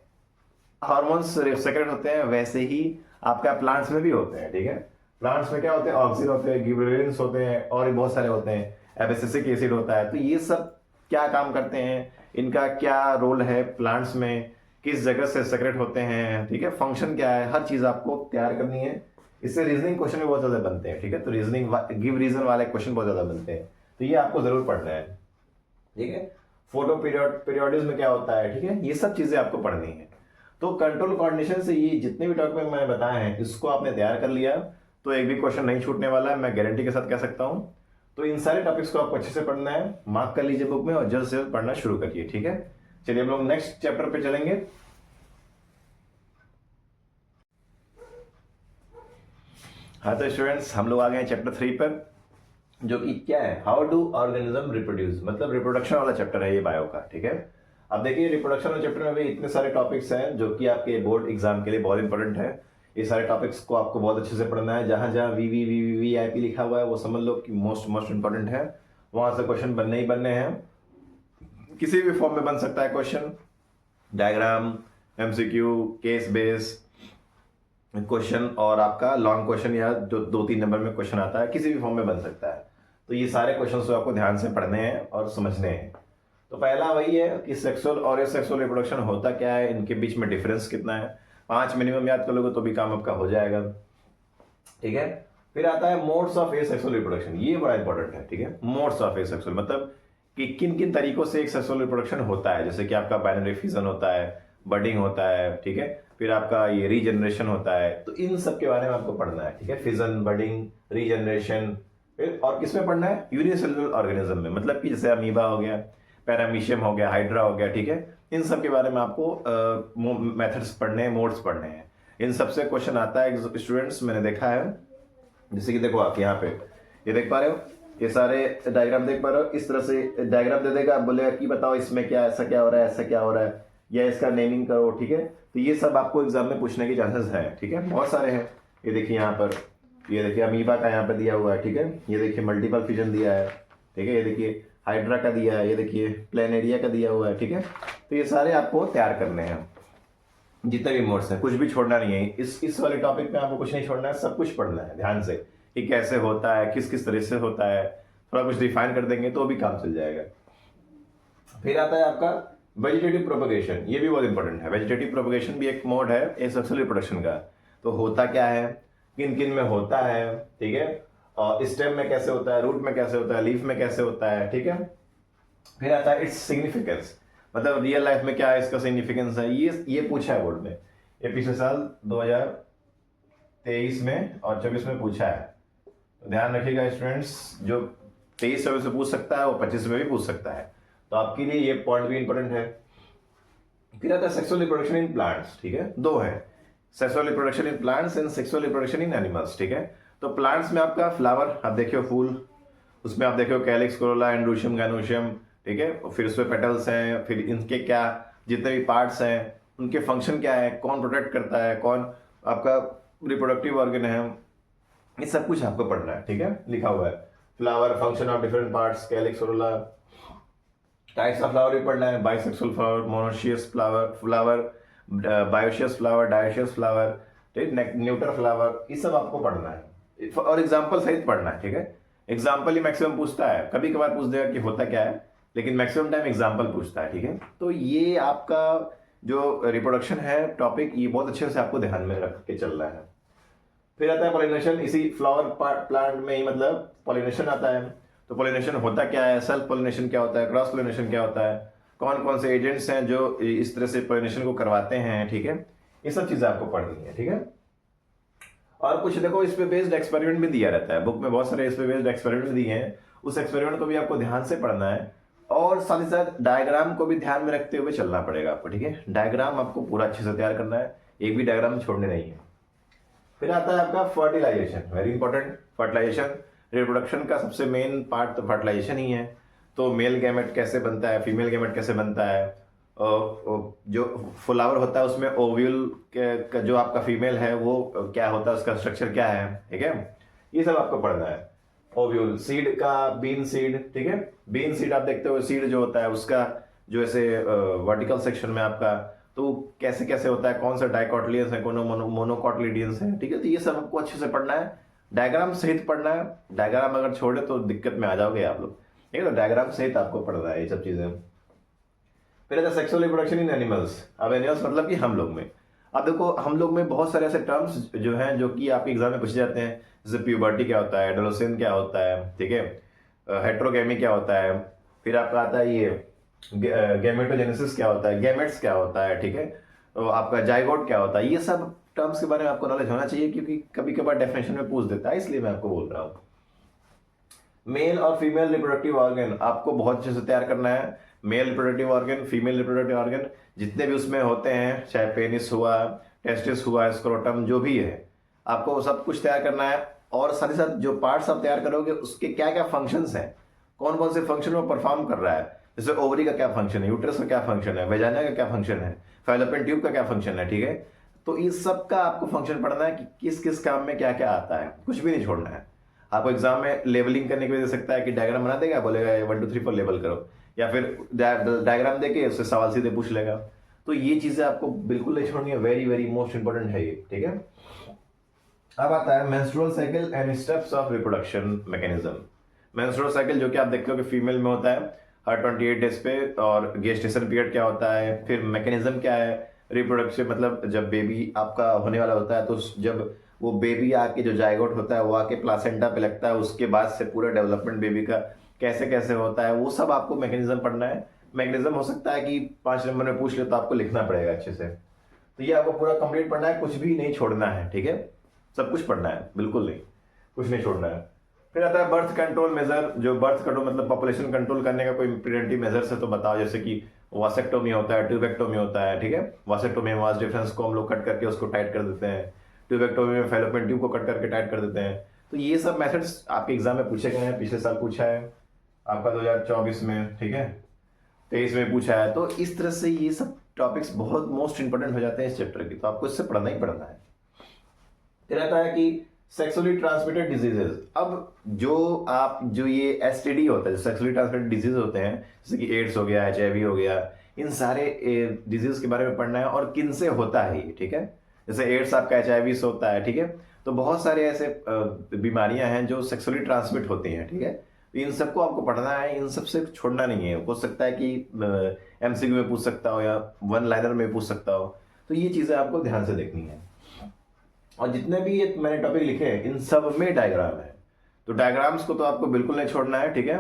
Speaker 1: हार्मोन्स सेक्रेट होते हैं, वैसे ही आपका प्लांट्स में भी होते हैं, ठीक है। प्लांट्स में क्या होते हैं, ऑक्सीन होते हैं, गिबरेलिन्स होते हैं, और भी बहुत सारे होते हैं, एब्सिसिक एसिड होता है। तो ये सब क्या काम करते हैं, इनका क्या रोल है प्लांट्स में, किस जगह से सेक्रेट होते हैं, ठीक है, फंक्शन क्या है, हर चीज आपको तैयार करनी है। इससे रीजनिंग क्वेश्चन भी बहुत ज्यादा बनते हैं, ठीक है, तो रीजनिंग गिव रीजन वाले क्वेश्चन बहुत ज्यादा बनते हैं, तो ये आपको जरूर पढ़ना है, ठीक है। फोटो पीरियोडिज्म में क्या होता है, ठीक है, ये सब चीजें आपको पढ़नी है। तो कंट्रोल कोऑर्डिनेशन से ये जितने भी टॉपिक मैंने बताए हैं, इसको आपने तैयार कर लिया तो एक भी क्वेश्चन नहीं छूटने वाला है, मैं गारंटी के साथ कह सकता हूं। तो इन सारे टॉपिक्स को आपको अच्छे से पढ़ना है, मार्क कर लीजिए बुक में और जल्द से जल्द पढ़ना शुरू करिए, ठीक है। चलिए हम लोग नेक्स्ट चैप्टर पे चलेंगे। हाँ तो स्टूडेंट्स, हम लोग आ गए चैप्टर 3 पर, जो कि क्या है, हाउ डू ऑर्गेनिज्म रिप्रोड्यूस, मतलब रिप्रोडक्शन वाला चैप्टर है ये बायो का, ठीक है। अब देखिए रिप्रोडक्शन चैप्टर में भी इतने सारे टॉपिक्स हैं जो कि आपके बोर्ड एग्जाम के लिए बहुत इंपॉर्टेंट है। ये सारे टॉपिक्स को आपको बहुत अच्छे से पढ़ना है। जहां जहां VVVVIP लिखा हुआ है वो समझ लो कि मोस्ट इंपॉर्टेंट है, वहां से क्वेश्चन बनने ही बनने हैं। किसी भी फॉर्म में बन सकता है question, diagram, MCQ, case base question और आपका लॉन्ग क्वेश्चन या जो 2-3 नंबर में क्वेश्चन आता है, किसी भी फॉर्म में बन सकता है। तो ये सारे क्वेश्चन तो आपको ध्यान से पढ़ने हैं और समझने हैं। तो पहला वही है कि सेक्सुअल और एसेक्सुअल रिप्रोडक्शन होता क्या है, इनके बीच में डिफरेंस कितना है। 5 मिनिमम याद कर लोगे तो भी काम आपका हो जाएगा, ठीक है। फिर आता है मोड्स ऑफ एसेक्सुअल रिप्रोडक्शन, ये बड़ा इंपॉर्टेंट है, ठीक है। मोड्स ऑफ एसेक्सुअल मतलब कि किन किन तरीकों से एक सेक्सुअल रिप्रोडक्शन होता है, जैसे कि आपका बाइनरी फिजन होता है, बडिंग होता है, ठीक है। फिर आपका ये रीजनरेशन होता है, तो इन सब के बारे में आपको पढ़ना है, ठीक है। फिजन, बडिंग, रीजनरेशन, फिर और किसमें पढ़ना है, यूनिसेलुलर ऑर्गेनिज्म में, मतलब कि जैसे अमीबा हो गया, पैरामीशियम हो गया, हाइड्रा हो गया, ठीक है। इन सब के बारे में आपको मेथड्स पढ़ने हैं, मोड्स पढ़ने हैं। इन सबसे क्वेश्चन आता है स्टूडेंट्स, मैंने देखा है। जैसे कि देखो आप यहाँ पे ये देख पा रहे हो, ये सारे डायग्राम देख पा रहे हो। इस तरह से डायग्राम दे देगा, बोलेगा कि बताओ इसमें क्या, ऐसा क्या हो रहा है, ऐसा क्या हो रहा है, या इसका नेमिंग करो, ठीक है। तो ये सब आपको एग्जाम में पूछने के चांसेस है, ठीक है। बहुत सारे हैं। ये देखिए यहाँ पर, ये देखिए अमीबा का यहाँ पे दिया हुआ है, ठीक है। ये देखिए मल्टीपल फिजन दिया है, ठीक है। ये देखिए हाइड्रा का दिया है, ये देखिए प्लेनेरिया का दिया हुआ है, ठीक है। तो ये सारे आपको तैयार करने हैं, जितने भी मोड्स हैं, कुछ भी छोड़ना नहीं है। इस वाले टॉपिक में आपको कुछ नहीं छोड़ना है, सब कुछ पढ़ना है ध्यान से कि कैसे होता है, किस किस तरह से होता है। थोड़ा कुछ डिफाइन कर देंगे तो भी काम चल जाएगा। फिर आता है आपका वेजिटेटिव प्रोपगेशन, ये भी बहुत इंपॉर्टेंट है। वेजिटेटिव प्रोपगेशन भी एक मोड है एसेक्सुअल रिप्रोडक्शन का। तो होता क्या है, किन किन में होता है, ठीक है। और स्टेम में कैसे होता है, रूट में कैसे होता है, लीफ में कैसे होता है, ठीक है। फिर आता है इट्स सिग्निफिकेंस, मतलब रियल लाइफ में क्या है इसका सिग्निफिकेंस है। ये पूछा है बोर्ड में, ये पिछले साल 2023 में और 24 में पूछा है। तो ध्यान रखिएगा स्टूडेंट्स, जो 23-24 से पूछ सकता है वो 25 में भी पूछ सकता है, तो आपके लिए ये पॉइंट भी इंपॉर्टेंट है। फिर आता है सेक्सुअल रिप्रोडक्शन इन प्लांट्स, ठीक है। दो है, sexual reproduction in plants and sexual reproduction in animals, ठीक है। तो प्लांट्स में आपका फ्लावर, आप देखियो फूल, उसमें आप देखियो कैलिक्स, कोरोला, एंड्रोशियम, गाइनोशियम, ठीक है। फिर उसमें पेटल्स हैं, फिर इनके क्या जितने भी पार्ट्स हैं उनके फंक्शन क्या है, कौन प्रोटेक्ट करता है, कौन आपका रिप्रोडक्टिव ऑर्गन है, ये सब कुछ आपको पढ़ना है, ठीक है। लिखा हुआ है flower, function of different parts, calyx, corolla, types of flower भी पढ़ना है, बाइसेक्सुअल फ्लावर, मोनोशियस फ्लावर, बायोशियस फ्लावर, डायोशियस फ्लावर, ठीक, न्यूटर फ्लावर, ये सब आपको पढ़ना है और एग्जाम्पल सहित पढ़ना है, ठीक है। एग्जाम्पल ही मैक्सिमम पूछता है, कभी कभार पूछ देगा कि होता क्या है, लेकिन मैक्सिमम टाइम एग्जाम्पल पूछता है, ठीक है। तो ये आपका जो रिप्रोडक्शन है टॉपिक, ये बहुत अच्छे से आपको ध्यान में रख के चलना है। फिर आता है पॉलिनेशन, इसी फ्लावर प्लांट में ही मतलब पॉलिनेशन आता है। तो पॉलिनेशन होता क्या है, सेल्फ पॉलिनेशन क्या होता है, क्रॉस पॉलिनेशन क्या होता है, कौन कौन से एजेंट्स हैं जो इस तरह से पॉलिनेशन को करवाते हैं, ठीक है। ये सब चीजें आपको पढ़नी है, ठीक है। और कुछ देखो इस पे बेस्ड एक्सपेरिमेंट भी दिया रहता है बुक में, बहुत सारे इस पे बेस्ड एक्सपेरिमेंट दिए हैं, उस एक्सपेरिमेंट को भी आपको ध्यान से पढ़ना है। और साथ ही साथ डायग्राम को भी ध्यान में रखते हुए चलना पड़ेगा आपको, ठीक है। डायग्राम आपको पूरा अच्छे से तैयार करना है, एक भी डायग्राम छोड़ने नहीं है। फिर आता है आपका fertilisation, very important. Fertilisation reproduction का सबसे मेन पार्ट तो फर्टिलाइजेशन ही है। तो मेल गैमेट कैसे बनता है, फीमेल गैमेट कैसे बनता है, जो फ्लावर होता है उसमें ओव्यूल का जो आपका फीमेल है वो क्या होता है, उसका स्ट्रक्चर क्या है, ठीक है। ये सब आपको पढ़ना है। ओव्यूल, सीड का, बीन सीड, ठीक है। बीन सीड आप देखते हो, सीड जो होता है उसका जो ऐसे वर्टिकल सेक्शन में आपका, तो कैसे कैसे होता है, कौन सा डाइकोटिलियंस है, कौन मोनोकोटिलिडियंस है, ठीक है। तो ये सब आपको अच्छे से पढ़ना है, डायग्राम सहित पढ़ना है। डायग्राम अगर छोड़े तो दिक्कत में आ जाओगे आप लोग, ठीक है। तो डायग्राम सहित आपको पढ़ना है ये सब चीजें। फिर सेक्सुअल रिप्रोडक्शन इन एनिमल्स, अब एनिमल्स मतलब कि हम लोग में। अब देखो हम लोग में बहुत सारे ऐसे टर्म्स जो हैं जो कि आपके एग्जाम में पूछे जाते हैं, जैसे प्यूबर्टी क्या होता है, एडोलेसेंस क्या होता है, ठीक है, हेट्रोगेमी क्या होता है, फिर आपका आता है ये गैमेटोजेनेसिस क्या होता है, गैमेट्स क्या होता है, ठीक है, तो आपका जाइगोट क्या होता है। ये सब टर्म्स के बारे में आपको नॉलेज होना चाहिए, क्योंकि कभी कभार डेफिनेशन में पूछ देता है, इसलिए मैं आपको बोल रहा हूँ। मेल और फीमेल रिप्रोडक्टिव ऑर्गन आपको बहुत अच्छे से तैयार करना है। Male reproductive organ, female reproductive organ जितने भी उसमें होते हैं, चाहे पेनिस हुआ, टेस्टिस हुआ, स्क्रोटम, जो भी है, आपको सब कुछ तैयार करना है। और साथ ही साथ जो पार्ट्स आप तैयार करोगे उसके क्या क्या फंक्शंस हैं, कौन कौन से फंक्शन वो परफॉर्म कर रहा है, जैसे ओवरी का क्या फंक्शन है, यूट्रस का क्या फंक्शन है, वेजाइना का क्या फंक्शन है, फैलोपियन ट्यूब का क्या फंक्शन है, ठीक है। तो इस सब का आपको फंक्शन पढ़ना है कि किस किस काम में क्या क्या आता है, कुछ भी नहीं छोड़ना है। आपको एग्जाम में लेबलिंग करने के लिए दे सकता है कि डायग्राम बना देगा, बोलेगा 1 2 3 4 लेबल करो, या फिर डायग्राम देके उससे सवाल सीधे पूछ लेगा। तो ये चीजें आपको बिल्कुल नहीं छोड़नी है, वेरी वेरी मोस्ट इंपॉर्टेंट है ये, ठीक है। अब आता है menstrual cycle and steps of reproduction mechanism. Menstrual cycle जो कि आप देखते हो कि फीमेल में होता है हर 28 डेज पे, और गेस्टेशन पीरियड क्या होता है, फिर मैकेनिज्म क्या है रिप्रोडक्शन, मतलब जब बेबी आपका होने वाला होता है तो जब वो बेबी आके जो जायगोट होता है वो आके प्लासेंटा पे लगता है, उसके बाद से पूरा डेवलपमेंट बेबी का कैसे कैसे होता है वो सब आपको मैकेनिज्म पढ़ना है। मैकेनिज्म हो सकता है कि 5 नंबर में पूछ ले तो आपको लिखना पड़ेगा अच्छे से। तो ये आपको पूरा कंप्लीट पढ़ना है, कुछ भी नहीं छोड़ना है, ठीक है। सब कुछ पढ़ना है, बिल्कुल नहीं, कुछ नहीं छोड़ना है। फिर आता है बर्थ कंट्रोल मेजर। जो बर्थ कंट्रोल मतलब पॉपुलेशन कंट्रोल करने का कोई प्रिवेंटिव मेजर है तो बताओ, जैसे कि वासेक्टोमी होता है, ट्यूबेक्टोमी होता है, ठीक है। वासेक्टोमी में वास डिफरेंस को हम लोग कट करके उसको टाइट कर देते हैं, ट्यूबेक्टोमी में फैलोपियन ट्यूब को कट करके टाइट कर देते हैं। तो ये सब मेथड्स आपके एग्जाम में पूछे गए हैं, पिछले साल पूछा है आपका 2024 में, ठीक है, 23 में पूछा है। तो इस तरह से ये सब टॉपिक्स बहुत मोस्ट इंपोर्टेंट हो जाते हैं इस चैप्टर की, तो आपको इससे पढ़ना ही पढ़ना है। फिर आता है कि सेक्सुअली ट्रांसमिटेड डिजीजेज। अब जो ये एसटीडी होता है, सेक्सुअली ट्रांसमिटेड डिजीज होते हैं, जैसे कि एड्स हो गया, एचआईवी हो गया, इन सारे डिजीज के बारे में पढ़ना है और किन से होता है ये, ठीक है। जैसे एड्स आपका एचआईवी से होता है, ठीक है। तो बहुत सारे ऐसे बीमारियां हैं जो सेक्सुअली ट्रांसमिट होती हैं, ठीक है। तो इन सबको आपको पढ़ना है, इन सब से छोड़ना नहीं है। हो सकता है कि एमसीक्यू में पूछ सकता हो या वन लाइनर में पूछ सकता हो, तो ये चीजें आपको ध्यान से देखनी है। और जितने भी ये मैंने टॉपिक लिखे हैं इन सब में डायग्राम है, तो डायग्राम्स को तो आपको बिल्कुल नहीं छोड़ना है, ठीक है।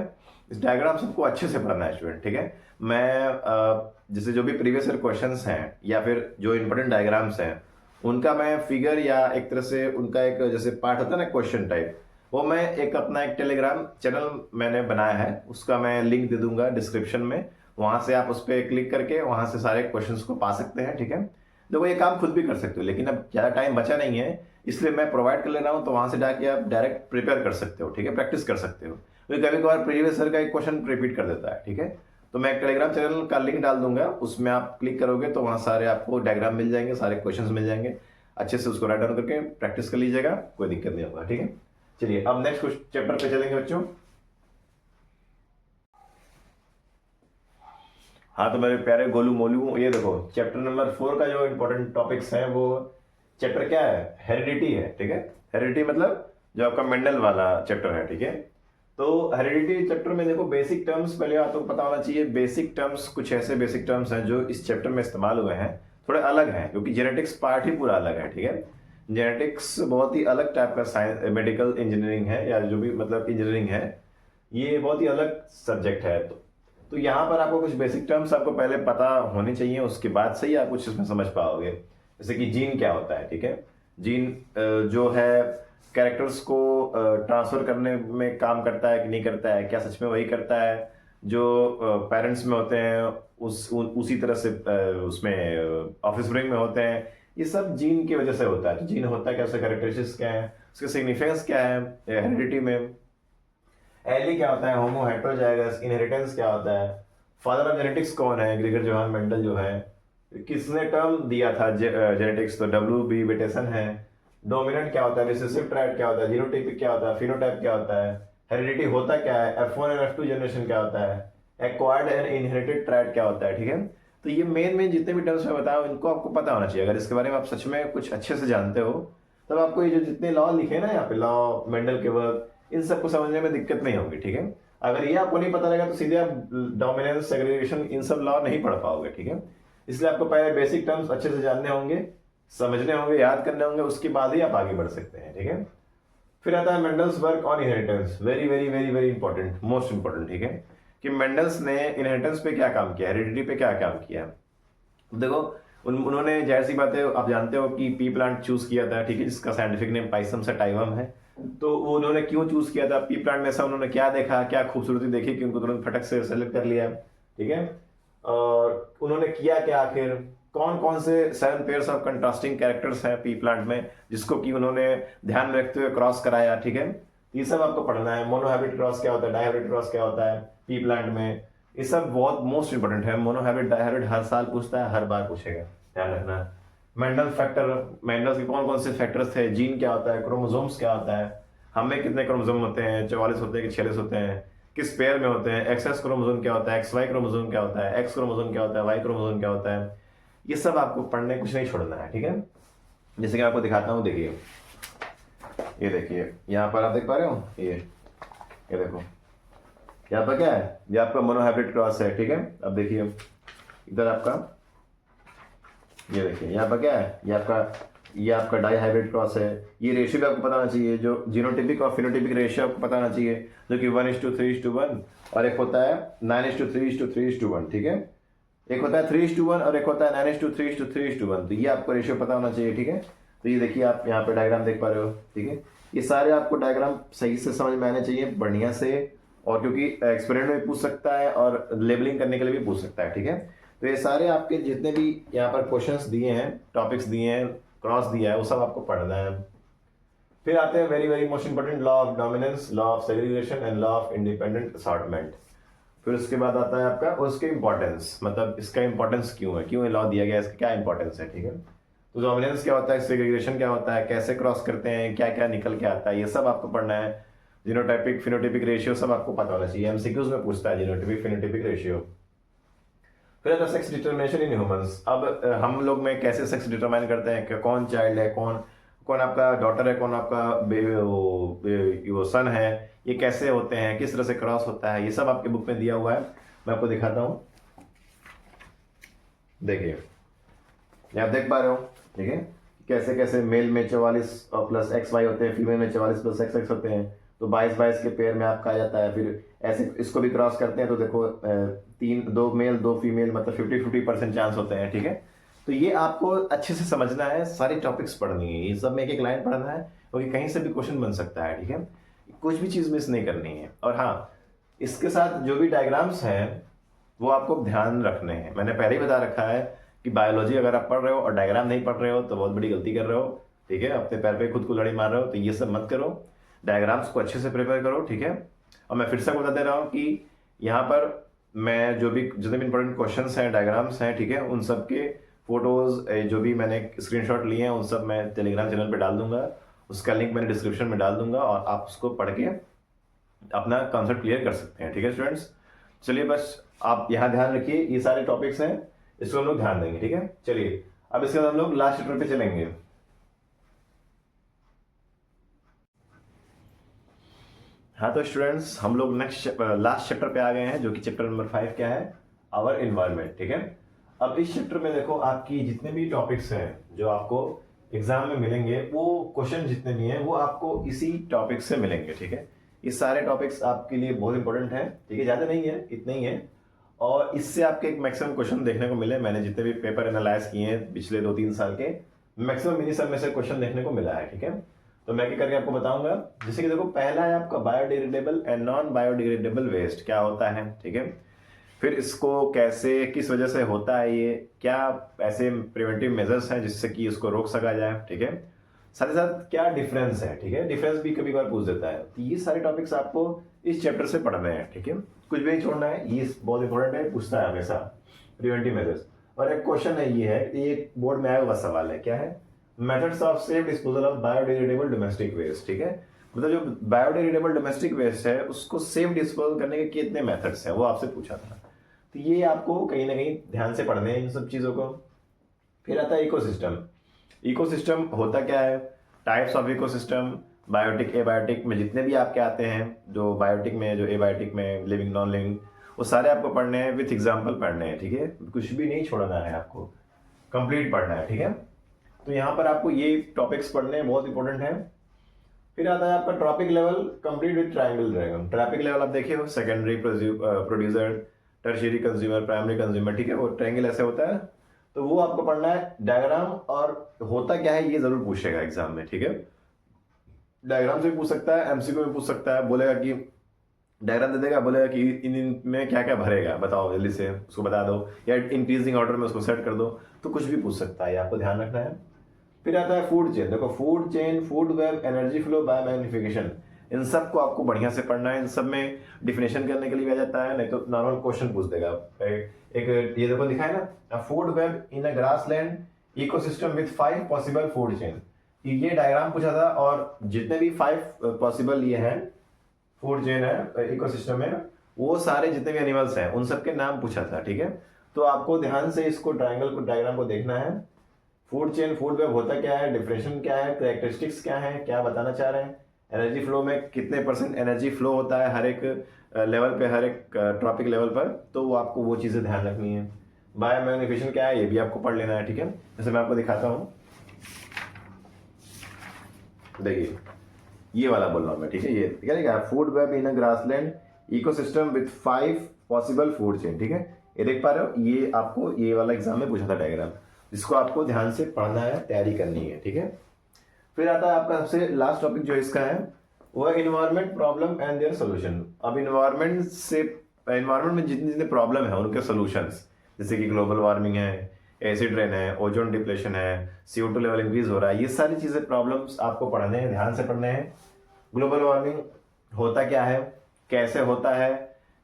Speaker 1: इस डायग्राम सबको अच्छे से पढ़ना है स्टूडेंट, ठीक है। मैं जैसे जो भी प्रीवियस ईयर क्वेश्चंस हैं या फिर जो इंपॉर्टेंट डायग्राम्स हैं उनका मैं फिगर या एक तरह से उनका एक जैसे पार्ट होता है ना क्वेश्चन टाइप, वो मैं एक अपना एक टेलीग्राम चैनल मैंने बनाया है, उसका मैं लिंक दे दूंगा डिस्क्रिप्शन में। वहां से आप उस पर क्लिक करके वहां से सारे क्वेश्चंस को पा सकते हैं, ठीक है। देखो ये काम खुद भी कर सकते हो, लेकिन अब ज़्यादा टाइम बचा नहीं है इसलिए मैं प्रोवाइड कर ले रहा हूँ, तो वहां से जाके आप डायरेक्ट प्रिपेयर कर सकते हो, ठीक है, प्रैक्टिस कर सकते हो। क्योंकि कभी कभार प्रीवियस ईयर का एक क्वेश्चन रिपीट कर देता है, ठीक है। तो मैं एक टेलीग्राम चैनल का लिंक डाल दूंगा, उसमें आप क्लिक करोगे तो वहाँ सारे आपको डायग्राम मिल जाएंगे, सारे क्वेश्चन मिल जाएंगे। अच्छे से उसको राइट डाउन करके प्रैक्टिस कर लीजिएगा, कोई दिक्कत नहीं होगा, ठीक है। चलिए अब नेक्स्ट चैप्टर पे चलेंगे बच्चों। हाँ तो मेरे प्यारे गोलू मोलू, ये देखो चैप्टर नंबर 4 का जो इंपॉर्टेंट टॉपिक्स है वो चैप्टर क्या है, हेरिडिटी है, ठीक है। हेरिडिटी मतलब जो आपका मेंडल वाला चैप्टर है, ठीक है। तो हेरिडिटी चैप्टर में देखो बेसिक टर्म्स पहले आपको पता होना चाहिए। बेसिक टर्म्स कुछ ऐसे बेसिक टर्म्स हैं जो इस चैप्टर में इस्तेमाल हुए हैं, थोड़े अलग हैं क्योंकि जेनेटिक्स पार्ट ही पूरा अलग है, ठीक है। जेनेटिक्स बहुत ही अलग टाइप का साइंस, मेडिकल इंजीनियरिंग है या जो भी मतलब इंजीनियरिंग है, ये बहुत ही अलग सब्जेक्ट है। तो यहाँ पर आपको कुछ बेसिक टर्म्स आपको पहले पता होनी चाहिए, उसके बाद से ही आप कुछ इसमें समझ पाओगे। जैसे कि जीन क्या होता है, ठीक है। जीन जो है कैरेक्टर्स को ट्रांसफर करने में काम करता है कि नहीं करता है, क्या सच में वही करता है जो पेरेंट्स में होते हैं उसी तरह से उसमें ऑफस्प्रिंग में होते हैं। ये सब जीन की वजह से होता है। तो जीन होता है क्या, उसके कैरेक्टरिस्टिक्स क्या है, उसके सिग्निफिकेंस क्या है हेरिडिटी में, एली क्या होता है, होमो हेटेरोजाइगस, इनहेरिटेंस क्या होता है, फादर ऑफ जेनेटिक्स कौन है, ग्रेगर जोहान मेंडल जो है, किसने टर्म दिया था जेनेटिक्स, तो W.B. विटेसन है। डोमिनेंट क्या होता है, रिसेसिव ट्रैट क्या होता है, जीनोटाइपिक क्या होता है, फिनोटाइप क्या होता है, हेरिडिटी होता क्या है, F1 और F2 जनरेशन क्या होता है, एक्वायर्ड एंड इनहेरिटेड ट्रैट क्या होता है, ठीक है। तो ये मेन जितने भी टर्म्स मैं बताया इनको आपको पता होना चाहिए। अगर इसके बारे में आप सच में कुछ अच्छे से जानते हो तब आपको ये जो जितने लॉ लिखे ना यहाँ पे, लॉ मेंडल के वर्क, इन सबको समझने में दिक्कत नहीं होगी, ठीक है। अगर ये आपको नहीं पता रहेगा तो सीधे आप डोमिनेंस, सेग्रीगेशन, इन सब लॉ नहीं पढ़ पाओगे, ठीक है। इसलिए आपको पहले बेसिक टर्म्स अच्छे से जानने होंगे, समझने होंगे, याद करने होंगे, उसके बाद ही आप आगे बढ़ सकते हैं, ठीक है। फिर आता है Mendel's work on inheritance, very very very very important, most important, ठीक है, कि मेंडल्स ने इनहेरिटेंस पे क्या काम किया, हेरिडिटी पे क्या काम किया। देखो उन्होंने जाहिर सी बात है, आप जानते हो कि पी प्लांट चूज किया था, ठीक है, जिसका साइंटिफिक नेम पाइसम सटाइवम है। तो वो उन्होंने क्यों चूज किया था, पी प्लांट में ऐसा उन्होंने क्या देखा, क्या खूबसूरती देखी कि उनको तुरंत फटक से सेलेक्ट कर लिया, ठीक है। और उन्होंने किया क्या आखिर, कौन कौन से 7 पेयर्स ऑफ कंट्रास्टिंग कैरेक्टर्स हैं पी प्लांट में जिसको कि उन्होंने ध्यान में रखते हुए क्रॉस कराया, ठीक है। ये सब आपको पढ़ना है। मोनोहैबिट क्रॉस क्या होता है, डायहैबिट क्रॉस क्या होता है पी प्लांट में, ये सब बहुत मोस्ट इंपॉर्टेंट है। मोनोहाइब्रिड डायहाइब्रिड हर साल पूछता है, हर बार पूछेगा, ध्यान रखना। मेंडल फैक्टर, मेंडल के कौन कौन से फैक्टर्स थे, जीन क्या होता है, क्रोमोसोम्स क्या होता है, हमें कितने क्रोमोसोम होते हैं, 44 होते हैं कि 46 होते हैं, किस पेयर में होते हैं, एक्स क्रोमोसोम क्या होता है, एक्स वाई क्रोमोसोम क्या होता है, एक्स क्रोमोसोम क्या होता है, वाई क्रोमोसोम क्या होता है, ये सब आपको पढ़ने, कुछ नहीं छोड़ना है, ठीक है। जैसे कि आपको दिखाता हूँ, देखिए ये देखिए यहाँ पर आप देख पा रहे हो, ये देखो यहाँ पर क्या है, ये आपका मोनोहाइब्रिड क्रॉस है, ठीक है। अब देखिए इधर आपका ये देखिए यहाँ पर क्या है, ये आपका डाई हाइब्रिड क्रॉस है। ये रेशियो भी आपको पता होना चाहिए, जो जीनोटिपिक और फिनोटिपिक रेशियो आपको पता होना चाहिए, जो कि 1:3:1, और एक होता है 9:3:3:1, ठीक है। एक होता है 3:1 और एक होता है 9:3:3:1, तो ये आपको रेशियो पता होना चाहिए, ठीक है। तो ये देखिए आप यहाँ पे डायग्राम देख पा रहे हो, ठीक है। ये सारे आपको डायग्राम सही से समझ में आने चाहिए, बढ़िया से, और क्योंकि एक्सपेरिमेंट में पूछ सकता है और लेबलिंग करने के लिए भी पूछ सकता है, ठीक है। तो ये सारे आपके जितने भी यहाँ पर क्वेश्चंस दिए हैं, टॉपिक्स दिए हैं, क्रॉस दिया है, वो सब आपको पढ़ना है। फिर आते हैं very very most important, law of dominance, law of segregation and law of independent assortment. फिर उसके बाद आता है आपका उसके इंपॉर्टेंस, मतलब इसका इंपॉर्टेंस क्यों है, क्यों ये लॉ दिया गया है, इसका क्या इंपॉर्टेंस है, ठीक है। तो डोमिनेंस क्या होता है, सेग्रीगेशन क्या होता है, कैसे क्रॉस करते हैं, क्या क्या निकल के आता है, ये सब आपको पढ़ना है। जीनोटाइपिक फिनोटाइपिक रेशियो सब आपको पता होना चाहिए, एमसीक्यूज में पूछता है जीनोटाइपिक फिनोटाइपिक रेशियो। फिर आता है सेक्स डिटर्मिनेशन इन ह्यूमंस। अब हम लोग में कैसे सेक्स डिटरमाइन करते हैं कि कौन चाइल्ड है, कौन कौन आपका डॉटर है, कौन आपका वो सन है, ये कैसे होते हैं, किस तरह से क्रॉस होता है, ये सब आपके बुक में दिया हुआ है। मैं आपको दिखाता हूँ, देखिए ये आप देख पा रहे हो, ठीक है, कैसे कैसे मेल में 44 प्लस एक्स वाई होते हैं, फीमेल में 44 प्लस एक्स एक्स होते हैं, तो 22 के पेयर में आपका आ जाता है। फिर ऐसे इसको भी क्रॉस करते हैं तो देखो 2 मेल 2 फीमेल, मतलब 50-50% चांस होते हैं, ठीक है। तो ये आपको अच्छे से समझना है, सारी टॉपिक्स पढ़नी है, ये सब में एक एक लाइन पढ़ना है, क्योंकि कहीं से भी क्वेश्चन बन सकता है, ठीक है। कुछ भी चीज़ मिस नहीं करनी है। और हाँ, इसके साथ जो भी डायग्राम्स हैं वो आपको ध्यान रखने हैं। मैंने पहले ही बता रखा है कि बायोलॉजी अगर आप पढ़ रहे हो और डायग्राम नहीं पढ़ रहे हो तो बहुत बड़ी गलती कर रहे हो, ठीक है। अपने पैर पे खुद को लड़ी मार रहे हो, तो ये सब मत करो, डायग्राम्स को अच्छे से प्रिपेयर करो, ठीक है। और मैं फिर से बता दे रहा हूँ कि यहाँ पर मैं जो भी जितने भी इंपॉर्टेंट क्वेश्चंस हैं, डायग्राम्स हैं, ठीक है, उन सब के फोटोज जो भी मैंने स्क्रीनशॉट लिए हैं उन सब मैं टेलीग्राम चैनल पे डाल दूंगा, उसका लिंक मैंने डिस्क्रिप्शन में डाल दूंगा, और आप उसको पढ़ के अपना कॉन्सेप्ट क्लियर कर सकते हैं, ठीक है स्टूडेंट्स। चलिए बस आप यहाँ ध्यान रखिए, ये सारे टॉपिक्स हैं, इसको हम लोग ध्यान देंगे, ठीक है। चलिए अब इसके बाद हम लोग लास्ट चैप्टर पे चलेंगे। हाँ तो स्टूडेंट्स, हम लोग नेक्स्ट लास्ट चैप्टर पे आ गए हैं, जो कि चैप्टर नंबर 5 क्या है, आवर इन्वायरमेंट, ठीक है। अब इस चैप्टर में देखो आपकी जितने भी टॉपिक्स हैं जो आपको एग्जाम में मिलेंगे, वो क्वेश्चन जितने भी हैं वो आपको इसी टॉपिक से मिलेंगे, ठीक है। ये सारे टॉपिक्स आपके लिए बहुत इंपॉर्टेंट हैं, ठीक है, ज़्यादा नहीं है, इतने ही है, और इससे आपके एक मैक्सिमम क्वेश्चन देखने को मिले। मैंने जितने भी पेपर एनालाइज किए हैं पिछले 2-3 साल के, मैक्सिमम इन्हीं सब में से क्वेश्चन देखने को मिला है, ठीक है। तो मैं क्या करके आपको बताऊंगा। जैसे कि देखो, पहला है आपका biodegradable and non biodegradable waste क्या होता है, ठीक है। फिर इसको कैसे, किस वजह से होता है ये, क्या ऐसे प्रिवेंटिव मेजर्स हैं जिससे कि इसको रोक सका जाए, ठीक है। साथ ही साथ क्या डिफरेंस है, ठीक है, डिफरेंस भी कभी बार पूछ देता है। तो ये सारे टॉपिक्स आपको इस चैप्टर से पढ़ने हैं, ठीक है, कुछ भी नहीं छोड़ना है, ये बहुत इंपॉर्टेंट है, पूछता है हमेशा प्रिवेंटिव मेजर्स। और एक क्वेश्चन है, ये है, ये बोर्ड में आया हुआ सवाल है, क्या है, methods of safe disposal of biodegradable domestic waste, ठीक है। मतलब जो बायोडिग्रेडेबल डोमेस्टिक वेस्ट है उसको सेफ डिस्पोजल करने के कितने मेथड्स हैं वो आपसे पूछा था। तो ये आपको कहीं ना कहीं ध्यान से पढ़ने हैं इन सब चीज़ों को। फिर आता है इकोसिस्टम। इकोसिस्टम होता क्या है, types of ecosystem, biotic abiotic में जितने भी आपके आते हैं, जो बायोटिक में, जो एबायोटिक में, लिविंग नॉन लिविंग, वो सारे आपको पढ़ने हैं, विथ एग्जाम्पल पढ़ने हैं, ठीक है। कुछ भी नहीं छोड़ना है, आपको कंप्लीट पढ़ना है, ठीक है। तो यहाँ पर आपको ये टॉपिक्स पढ़ने हैं, बहुत इंपॉर्टेंट है। फिर आता है आपका trophic level complete with triangle diagram. Trophic level आप देखिए हो, secondary producer, tertiary consumer, primary consumer, ठीक है, वो ट्रायंगल ऐसे होता है। तो वो आपको पढ़ना है डायग्राम, और होता क्या है ये जरूर पूछेगा एग्जाम में, ठीक है। डायग्राम से भी पूछ सकता है, एमसीक्यू में पूछ सकता है, बोलेगा कि डायग्राम दे देगा, बोलेगा कि इन में क्या क्या भरेगा बताओ, जल्दी से उसको बता दो, या इंक्रीजिंग ऑर्डर में उसको सेट कर दो, तो कुछ भी पूछ सकता है, आपको ध्यान रखना है। फिर आता है फूड चेन। देखो, food chain, food web, energy flow, biomagnification, इन सब को आपको बढ़िया से पढ़ना है। इन सब में डिफिनेशन करने के लिए भी आ जाता है, नहीं तो नॉर्मल क्वेश्चन पूछ देगा। एक ये देखो दिखा है ना, food web in a grassland ecosystem with 5 possible food chain. ये डायग्राम पूछा था और जितने भी 5 पॉसिबल ये हैं फूड चेन है इकोसिस्टम में, वो सारे जितने भी एनिमल्स हैं उन सबके नाम पूछा था। ठीक है, तो आपको ध्यान से इसको ट्रायंगल को डायग्राम को देखना है। फूड चेन फूड वेब होता क्या है, डिफरेंशिएशन क्या है, कैरेक्टरिस्टिक्स क्या है, क्या बताना चाह रहे हैं, एनर्जी फ्लो में कितने % एनर्जी फ्लो होता है हर एक लेवल पे, हर एक ट्रॉपिक लेवल पर, तो वो आपको वो चीज़ें ध्यान रखनी है। बायोमैग्निफिकेशन क्या है ये भी आपको पढ़ लेना है। ठीक है, जैसे मैं आपको दिखाता हूँ, देखिए ये वाला बोल रहा हूँ मैं। ठीक है, ये क्या लिखा है, food web in a grassland ecosystem with 5 possible food chain. ठीक है, ये देख पा रहे हो, ये आपको ये वाला एग्जाम में पूछा था डायग्राम, जिसको आपको ध्यान से पढ़ना है, तैयारी करनी है। ठीक है, फिर आता है आपका सबसे लास्ट टॉपिक जो इसका है वो है environment problem and their solution. अब इन्वायरमेंट में जितने जितने प्रॉब्लम है उनके सोल्यूशंस, जैसे कि ग्लोबल वार्मिंग है, एसिड रेन है, ओजोन डिप्लेशन है, CO2 लेवल इंक्रीज हो रहा है, ये सारी चीजें प्रॉब्लम्स आपको पढ़ने हैं, ध्यान से पढ़ने हैं। ग्लोबल वार्मिंग होता क्या है, कैसे होता है,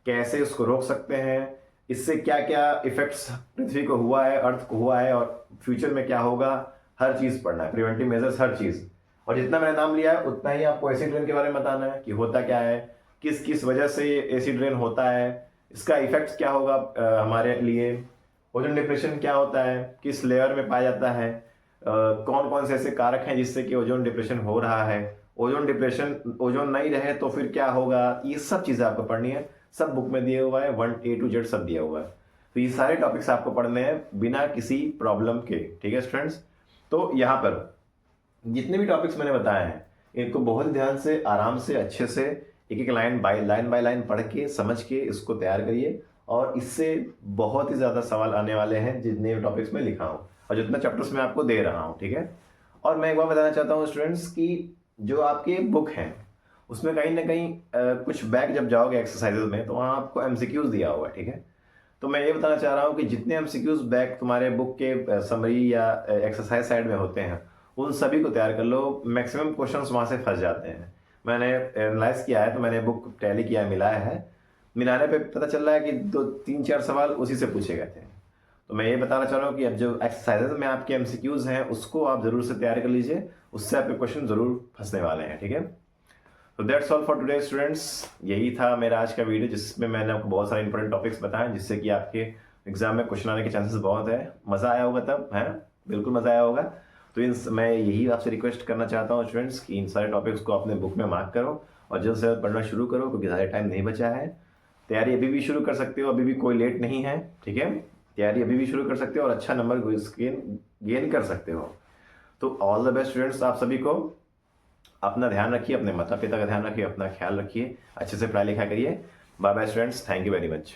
Speaker 1: कैसे उसको रोक सकते हैं, इससे क्या क्या इफेक्ट्स पृथ्वी को हुआ है, अर्थ को हुआ है और फ्यूचर में क्या होगा, हर चीज पढ़ना है, प्रिवेंटिव मेजर्स हर चीज। और जितना मैंने नाम लिया है उतना ही आपको एसिड रेन के बारे में बताना है कि होता क्या है, किस किस वजह से एसिड रेन होता है, इसका इफेक्ट क्या होगा हमारे लिए, ओजोन डिप्रेशन क्या होता है, किस लेयर में पाया जाता है, कौन कौन से ऐसे कारक हैं जिससे कि ओजोन डिप्रेशन हो रहा है, ओजोन नहीं रहे तो फिर क्या होगा, ये सब चीजें आपको पढ़नी है। सब बुक में दिया हुआ है, 1 A to Z सब दिया हुआ है। तो ये सारे टॉपिक्स आपको पढ़ने हैं बिना किसी प्रॉब्लम के। ठीक है स्टूडेंट्स, तो यहाँ पर जितने भी टॉपिक्स मैंने बताए हैं इनको बहुत ध्यान से, आराम से, अच्छे से एक एक लाइन बाय लाइन पढ़ के समझ के इसको तैयार करिए। और इससे बहुत ही ज़्यादा सवाल आने वाले हैं जितने टॉपिक्स में लिखा हूँ और जितना चैप्टर्स मैं आपको दे रहा हूँ। ठीक है, और मैं एक बार बताना चाहता हूँ स्टूडेंट्स कि जो आपके बुक हैं उसमें कहीं ना कहीं कुछ बैक जब जाओगे एक्सरसाइजेज में तो वहाँ आपको MCQs दिया हुआ है। ठीक है, तो मैं ये बताना चाह रहा हूँ कि जितने MCQs बैक तुम्हारे बुक के समरी या एक्सरसाइज साइड में होते हैं उन सभी को तैयार कर लो। मैक्सिमम क्वेश्चंस वहाँ से फंस जाते हैं। मैंने एनालाइज किया है, तो मैंने बुक टैली किया है, मिलाया है, मिलाने पे पता चल रहा है कि 2-3-4 सवाल उसी से पूछे गए थे। तो मैं ये बताना चाह रहा हूँ कि अब जो एक्सरसाइजेज में आपके MCQs हैं उसको आप जरूर से तैयार कर लीजिए, उससे आपके क्वेश्चन जरूर फंसने वाले हैं। ठीक है, तो that's all for today students. यही था मेरा आज का वीडियो जिसमें मैंने आपको बहुत सारे इंपॉर्टेंट टॉपिक्स बताए जिससे कि आपके एग्जाम में क्वेश्चन आने के चांसेस बहुत है। मज़ा आया होगा तब, है बिल्कुल मज़ा आया होगा। तो मैं यही आपसे रिक्वेस्ट करना चाहता हूँ स्टूडेंट्स कि इन सारे टॉपिक्स को अपने बुक में मार्क करो और जल्द से जल्द पढ़ना शुरू करो, क्योंकि ज़्यादा टाइम नहीं बचा है। तैयारी अभी भी शुरू कर सकते हो, अभी भी कोई लेट नहीं है। ठीक है, तैयारी अभी भी शुरू कर सकते हो और अच्छा नंबर गेन कर सकते हो। तो ऑल द बेस्ट स्टूडेंट्स, आप सभी को। अपना ध्यान रखिए, अपने माता पिता का ध्यान रखिए, अपना ख्याल रखिए, अच्छे से पढ़ाई लिखा करिए। Bye bye students, thank you very much.